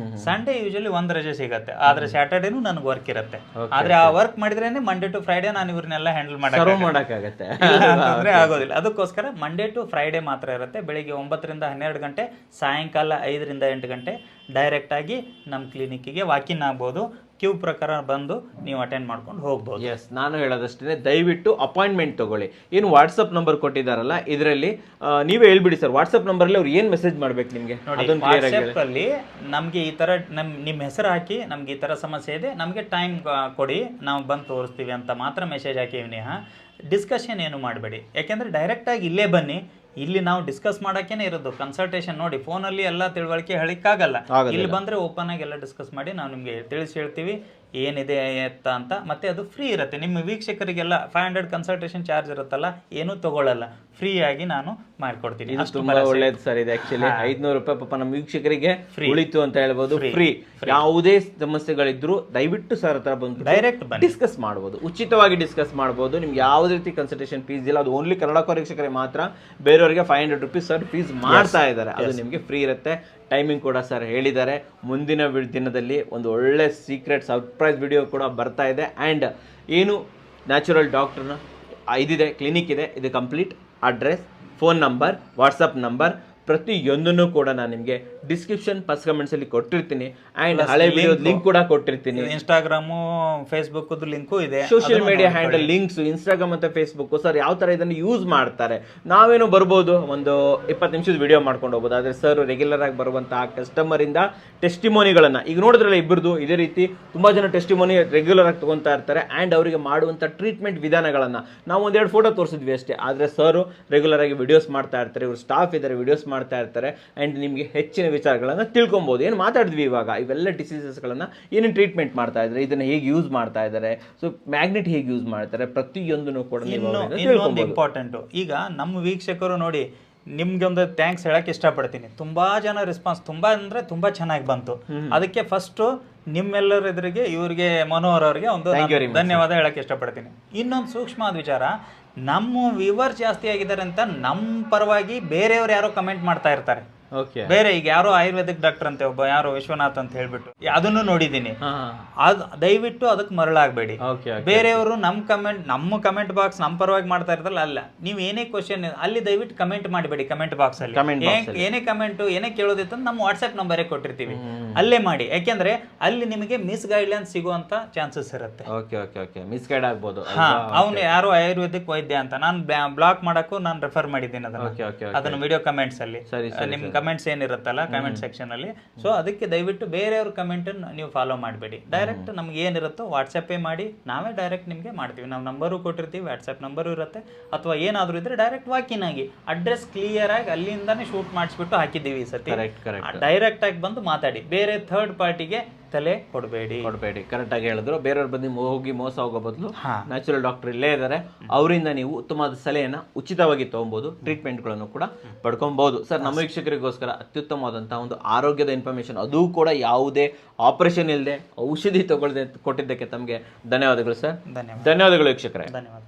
ಸಂಡೇ ಯೂಶಲಿ ಒಂದು ರಜೆ ಸಿಗುತ್ತೆ, ಆದರೆ ಸ್ಯಾಟರ್ಡೇನು ನನಗೆ ವರ್ಕ್ ಇರುತ್ತೆ. ಆದರೆ ಆ ವರ್ಕ್ ಮಾಡಿದ್ರೇನೆ ಮಂಡೇ ಟು ಫ್ರೈಡೇ ನಾನು ಇವ್ರನ್ನೆಲ್ಲ ಹ್ಯಾಂಡಲ್ ಮಾಡೋಕ್ಕಾಗತ್ತೆ, ಅಂತಂದ್ರೆ ಆಗೋದಿಲ್ಲ. ಅದಕ್ಕೋಸ್ಕರ ಮಂಡೇ ಟು ಫ್ರೈಡೇ ಮಾತ್ರ ಇರುತ್ತೆ. ಬೆಳಿಗ್ಗೆ 9 ರಿಂದ 12 ಗಂಟೆ, ಸಾಯಂಕಾಲ 5 ರಿಂದ 8 ಗಂಟೆ ಡೈರೆಕ್ಟಾಗಿ ನಮ್ಮ ಕ್ಲಿನಿಕ್ಕಿಗೆ ವಾಕಿನ್ ಆಗ್ಬೋದು. ಕ್ಯೂ ಪ್ರಕಾರ ಬಂದು ನೀವು ಅಟೆಂಡ್ ಮಾಡ್ಕೊಂಡು ಹೋಗ್ಬೋದು. ಎಸ್, ನಾನು ಹೇಳೋದಷ್ಟೇ, ದಯವಿಟ್ಟು ಅಪಾಯಿಂಟ್ಮೆಂಟ್ ತಗೊಳ್ಳಿ. ಏನು ವಾಟ್ಸಪ್ ನಂಬರ್ ಕೊಟ್ಟಿದ್ದಾರಲ್ಲ, ಇದರಲ್ಲಿ ನೀವೇ ಹೇಳ್ಬಿಡಿ ಸರ್. ವಾಟ್ಸಪ್ ನಂಬರಲ್ಲಿ ಅವ್ರು ಏನು ಮೆಸೇಜ್ ಮಾಡ್ಬೇಕು ನಿಮಗೆ? ವಾಟ್ಸಪ್ ಅಲ್ಲಿ ನಮಗೆ ಈ ತರ ನಿಮ್ಮ ಹೆಸರು ಹಾಕಿ, ನಮ್ಗೆ ಈ ತರ ಸಮಸ್ಯೆ ಇದೆ, ನಮಗೆ ಟೈಮ್ ಕೊಡಿ, ನಾವು ಬಂದು ತೋರಿಸ್ತೀವಿ ಅಂತ ಮಾತ್ರ ಮೆಸೇಜ್ ಹಾಕಿ. ಡಿಸ್ಕಷನ್ ಏನು ಮಾಡಬೇಡಿ. ಯಾಕೆಂದ್ರೆ ಡೈರೆಕ್ಟಾಗಿ ಇಲ್ಲೇ ಬನ್ನಿ, ಇಲ್ಲಿ ನಾವು ಡಿಸ್ಕಸ್ ಮಾಡೋಕ್ಕೇನೆ ಇರೋದು. ಕನ್ಸಲ್ಟೇಷನ್ ನೋಡಿ, ಫೋನಲ್ಲಿ ಎಲ್ಲ ತಿಳುವಳಿಕೆ ಹೇಳಿಕ್ಕಾಗಲ್ಲ. ಇಲ್ಲಿ ಬಂದರೆ ಓಪನ್ ಆಗಿ ಎಲ್ಲ ಡಿಸ್ಕಸ್ ಮಾಡಿ ನಾವು ನಿಮಗೆ ತಿಳಿಸಿ ಹೇಳ್ತೀವಿ. ಏನಿದೆ ಎತ್ತ ಅಂತ. ಮತ್ತೆ ಅದು ಫ್ರೀ ಇರುತ್ತೆ ನಿಮ್ಮ ವೀಕ್ಷಕರಿಗೆಲ್ಲ. 500 ಕನ್ಸಲ್ಟೇಷನ್ ಚಾರ್ಜ್ ಇರುತ್ತಲ್ಲ, ಏನೂ ತಗೊಳ್ಳಲ್ಲ, ಫ್ರೀ ಆಗಿ ನಾನು ಮಾಡ್ಕೊಡ್ತೀನಿ. ಇದು ಅಷ್ಟು ತುಂಬಾ ಒಳ್ಳೇದು ಸರ್. ಇದು ಆಕ್ಚುಲಿ 500 ರೂಪಾಯಿ ಪಾಪ ನಮ್ಮ ವೀಕ್ಷಕರಿಗೆ ಉಳಿತು ಅಂತ ಹೇಳ್ಬೋದು. ಫ್ರೀ. ಯಾವುದೇ ಸಮಸ್ಯೆಗಳಿದ್ರು ದಯವಿಟ್ಟು ಸರ್ ಹತ್ರ ಬಂದು ಡೈರೆಕ್ಟ್ ಡಿಸ್ಕಸ್ ಮಾಡಬಹುದು, ಉಚಿತವಾಗಿ ಡಿಸ್ಕಸ್ ಮಾಡಬಹುದು. ನಿಮ್ಗೆ ಯಾವುದೇ ರೀತಿ ಕನ್ಸಲ್ಟೇಷನ್ ಫೀಸ್ ಇಲ್ಲ. ಅದು ಓನ್ಲಿ ಕನ್ನಡ ವೀಕ್ಷಕರಿಗೆ ಮಾತ್ರ. ಬೇರೆಯವರಿಗೆ 500 ರೂಪೀಸ್ ಸರ್ ಫೀಸ್ ಮಾಡ್ತಾ ಇದ್ದಾರೆ. ಅದು ನಿಮಗೆ ಫ್ರೀ ಇರುತ್ತೆ. ಟೈಮಿಂಗ್ ಕೂಡ ಸರ್ ಹೇಳಿದ್ದಾರೆ. ಮುಂದಿನ ದಿನದಲ್ಲಿ ಒಂದು ಒಳ್ಳೆ ಸೀಕ್ರೆಟ್ ಸರ್ಪ್ರೈಸ್ ವಿಡಿಯೋ ಕೂಡ ಬರ್ತಾ ಇದೆ. ಆ್ಯಂಡ್ ಏನು ನ್ಯಾಚುರಲ್ ಡಾಕ್ಟರ್ನ ಇದಿದೆ, ಕ್ಲಿನಿಕ್ ಇದೆ, ಇದು complete address, phone number, WhatsApp number ಪ್ರತಿಯೊಂದನ್ನು ಕೂಡ ನಾನು ನಿಮಗೆ ಡಿಸ್ಕ್ರಿಪ್ಷನ್ ಫಸ್ಟ್ ಕಮೆಂಟ್ಸ್ ಅಲ್ಲಿ ಕೊಟ್ಟಿರ್ತೀನಿ. ಅಂಡ್ ಹಳೆ ವಿಡಿಯೋ ಲಿಂಕ್ ಕೂಡ ಕೊಟ್ಟಿರ್ತೀನಿ. ಇನ್ಸ್ಟಾಗ್ರಾಮು, ಫೇಸ್ಬುಕ್ ಲಿಂಕು ಇದೆ. Social media handle links Instagram ಮತ್ತೆ ಫೇಸ್ಬುಕ್ ಸರ್ ಯಾವ ತರ ಇದನ್ನು ಯೂಸ್ ಮಾಡ್ತಾರೆ. ನಾವೇನು ಬರ್ಬೋದು, ಒಂದು 20 ನಿಮಿಷದ ವಿಡಿಯೋ ಮಾಡ್ಕೊಂಡು ಹೋಗ್ಬೋದು. ಆದ್ರೆ ಸರ್ ರೆಗ್ಯುಲರ್ ಆಗಿ ಬರುವಂತಹ ಕಸ್ಟಮರ್ ಇಂದ ಟೆಸ್ಟಿಮೋನಿಗಳನ್ನ ಈಗ ನೋಡಿದ್ರಲ್ಲ, ಇಬ್ಬರದು ಇದೇ ರೀತಿ ತುಂಬಾ ಜನ ಟೆಸ್ಟಿಮೋನಿ ರೆಗ್ಯುಲರ್ ಆಗಿ ತಗೊಂತಾ ಇರ್ತಾರೆ. ಅಂಡ್ ಅವರಿಗೆ ಮಾಡುವಂತ ಟ್ರೀಟ್ಮೆಂಟ್ ವಿಧಾನಗಳನ್ನ ನಾವು ಒಂದೆರಡು ಫೋಟೋ ತೋರಿಸಿದ್ವಿ ಅಷ್ಟೇ. ಆದ್ರೆ ಸರ್ ರೆಗ್ಯುಲರ್ ಆಗಿ ವಿಡಿಯೋಸ್ ಮಾಡ್ತಾ ಇರ್ತಾರೆ. ಇವರು ಸ್ಟಾಫ್ ಇದ್ದಾರೆ, ವಿಡಿಯೋಸ್ ಮಾಡ್ತಾ ಇರ್ತಾರೆ. ಅಂಡ್ ನಿಮಗೆ ಹೆಚ್ಚಿನ ವಿಚಾರಗಳನ್ನ ತಿಳ್ಕೊಬಹುದು. ಏನು ಮಾತಾಡಿದ್ವಿ ಇವಾಗ, ಇವೆಲ್ಲ ಡಿಸೀಸಸ್ಗಳನ್ನ ಏನೇನು ಟ್ರೀಟ್ಮೆಂಟ್ ಮಾಡ್ತಾ ಇದ್ದಾರೆ, ಇದನ್ನ ಹೇಗೆ ಯೂಸ್ ಮಾಡ್ತಾ ಇದ್ದಾರೆ, ಸೊ ಮ್ಯಾಗ್ನೆಟ್ ಹೇಗೆ ಯೂಸ್ ಮಾಡ್ತಾರೆ, ಪ್ರತಿಯೊಂದನ್ನು ಕೂಡ ಇನ್ನೊಂದು ಇಂಪಾರ್ಟೆಂಟ್. ಈಗ ನಮ್ಮ ವೀಕ್ಷಕರು ನೋಡಿ, ನಿಮ್ಗೆ ಒಂದು ಥ್ಯಾಂಕ್ಸ್ ಹೇಳಕ್ ಇಷ್ಟಪಡ್ತೀನಿ. ತುಂಬಾ ಜನ ರೆಸ್ಪಾನ್ಸ್ ತುಂಬಾ ಅಂದ್ರೆ ತುಂಬಾ ಚೆನ್ನಾಗಿ ಬಂತು. ಅದಕ್ಕೆ ಫಸ್ಟ್ ನಿಮ್ಮೆಲ್ಲರ ಎದುರಿಗೆ ಇವರಿಗೆ ಮನೋಹರ್ ಅವರಿಗೆ ಒಂದು ಧನ್ಯವಾದ ಹೇಳಕ್ ಇಷ್ಟಪಡ್ತೀನಿ. ಇನ್ನೊಂದು ಸೂಕ್ಷ್ಮವಾದ ವಿಚಾರ, ನಮ್ಮ ವ್ಯೂವರ್ ಜಾಸ್ತಿ ಆಗಿದ್ದಾರೆ ಅಂತ ನಮ್ಮ ಪರವಾಗಿ ಬೇರೆಯವ್ರು ಯಾರೋ ಕಮೆಂಟ್ ಮಾಡ್ತಾ ಇರ್ತಾರೆ. ಬೇರೆ ಈಗ ಯಾರೋ ಆಯುರ್ವೇದಿಕ್ ಡಾಕ್ಟರ್ ಅಂತೆ ಒಬ್ಬ, ಯಾರೋ ವಿಶ್ವನಾಥ್ ಅಂತ ಹೇಳ್ಬಿಟ್ಟು, ಅದನ್ನು ನೋಡಿದೀನಿ. ದಯವಿಟ್ಟು ಅದಕ್ಕೆ ಮರಳಾಗಬೇಡಿ. ಬೇರೆಯವರು ನಮ್ಮ ಕಮೆಂಟ್ ಬಾಕ್ಸ್ ನಮ್ಮ ಪರವಾಗಿ ಮಾಡ್ತಾ ಇರ್ತಾರಲ್ಲ, ಅಲ್ಲ, ನೀವು ಏನೇ ಕ್ವಶನ್ ಅಲ್ಲಿ ದಯವಿಟ್ಟು ಕಮೆಂಟ್ ಮಾಡಬೇಡಿ. ಕಮೆಂಟ್ ಬಾಕ್ಸ್ ಅಲ್ಲಿ ಏನೇ ಕಮೆಂಟ್ ಏನೇ ಕೇಳೋದಿತ್ತು ನಮ್ಮ ವಾಟ್ಸ್ಆಪ್ ನಂಬರೇ ಕೊಟ್ಟಿರ್ತೀವಿ, ಅಲ್ಲೇ ಮಾಡಿ. ಯಾಕೆಂದ್ರೆ ಅಲ್ಲಿ ನಿಮಗೆ ಮಿಸ್ ಗೈಡ್ಲೈನ್ಸ್ ಸಿಗುವಂತ ಚಾನ್ಸಸ್ ಇರುತ್ತೆ. ಮಿಸ್ ಗೈಡ್ ಆಗ್ಬೋದು. ಅವನು ಯಾರೋ ಆಯುರ್ವೇದಿಕ್ ವೈದ್ಯ ಅಂತ ನಾನು ಬ್ಲಾಕ್ ಮಾಡಕ್ಕೂ ನಾನು ರೆಫರ್ ಮಾಡಿದ್ದೀನಿ ಅದನ್ನ ವಿಡಿಯೋ ಕಮೆಂಟ್ಸ್ ಅಲ್ಲಿ. ನಿಮ್ ಕಮೆಂಟ್ಸ್ ಏನಿರುತ್ತಲ್ಲ ಕಮೆಂಟ್ ಸೆಕ್ಷನ್ ಅಲ್ಲಿ, ಸೊ ಅದಕ್ಕೆ ದಯವಿಟ್ಟು ಬೇರೆಯವ್ರ ಕಮೆಂಟ್ ನೀವು ಫಾಲೋ ಮಾಡಬೇಡಿ. ಡೈರೆಕ್ಟ್ ನಮ್ಗೆ ಏನಿರುತ್ತೋ ವಾಟ್ಸಪ್ಪೇ ಮಾಡಿ, ನಾವೇ ಡೈರೆಕ್ಟ್ ನಿಮಗೆ ಮಾಡ್ತೀವಿ. ನಾವು ನಂಬರು ಕೊಟ್ಟಿರ್ತೀವಿ, ವಾಟ್ಸಪ್ ನಂಬರು ಇರುತ್ತೆ. ಅಥವಾ ಏನಾದರೂ ಇದ್ರೆ ಡೈರೆಕ್ಟ್ ವಾಕಿನ್ ಆಗಿ ಅಡ್ರೆಸ್ ಕ್ಲಿಯರ್ ಆಗಿ ಅಲ್ಲಿಂದಾನೇ ಶೂಟ್ ಮಾಡಿಸ್ಬಿಟ್ಟು ಹಾಕಿದ್ದೀವಿ ಈ ಸತಿ. ಡೈರೆಕ್ಟ್ ಆಗಿ ಬಂದು ಮಾತಾಡಿ, ಬೇರೆ ಥರ್ಡ್ ಪಾರ್ಟಿಗೆ ತಲೆ ಕೊಡಬೇಡಿ. ಕರೆಕ್ಟ್ ಆಗಿ ಹೇಳಿದ್ರು. ಬೇರೆಯವ್ರ ಬಂದು ಹೋಗಿ ಮೋಸ ಹೋಗೋ ಬದಲು ನ್ಯಾಚುರಲ್ ಡಾಕ್ಟರ್ ಇಲ್ಲೇ ಇದ್ದಾರೆ, ಅವರಿಂದ ನೀವು ಉತ್ತಮವಾದ ಸಲಹೆಯನ್ನು ಉಚಿತವಾಗಿ ತಗೊಬಹುದು, ಟ್ರೀಟ್ಮೆಂಟ್ಗಳನ್ನು ಕೂಡ ಪಡ್ಕೊಬಹುದು. ಸರ್, ನಮ್ಮ ವೀಕ್ಷಕರಿಗೋಸ್ಕರ ಅತ್ಯುತ್ತಮವಾದಂತಹ ಒಂದು ಆರೋಗ್ಯದ ಇನ್ಫಾರ್ಮೇಶನ್, ಅದು ಕೂಡ ಯಾವುದೇ ಆಪರೇಷನ್ ಇಲ್ಲದೆ ಔಷಧಿ ತಗೊಳ್ಳದೆ ಕೊಟ್ಟಿದ್ದಕ್ಕೆ ತಮಗೆ ಧನ್ಯವಾದಗಳು ಸರ್. ಧನ್ಯವಾದಗಳು ವೀಕ್ಷಕರೇ. ಧನ್ಯವಾದ.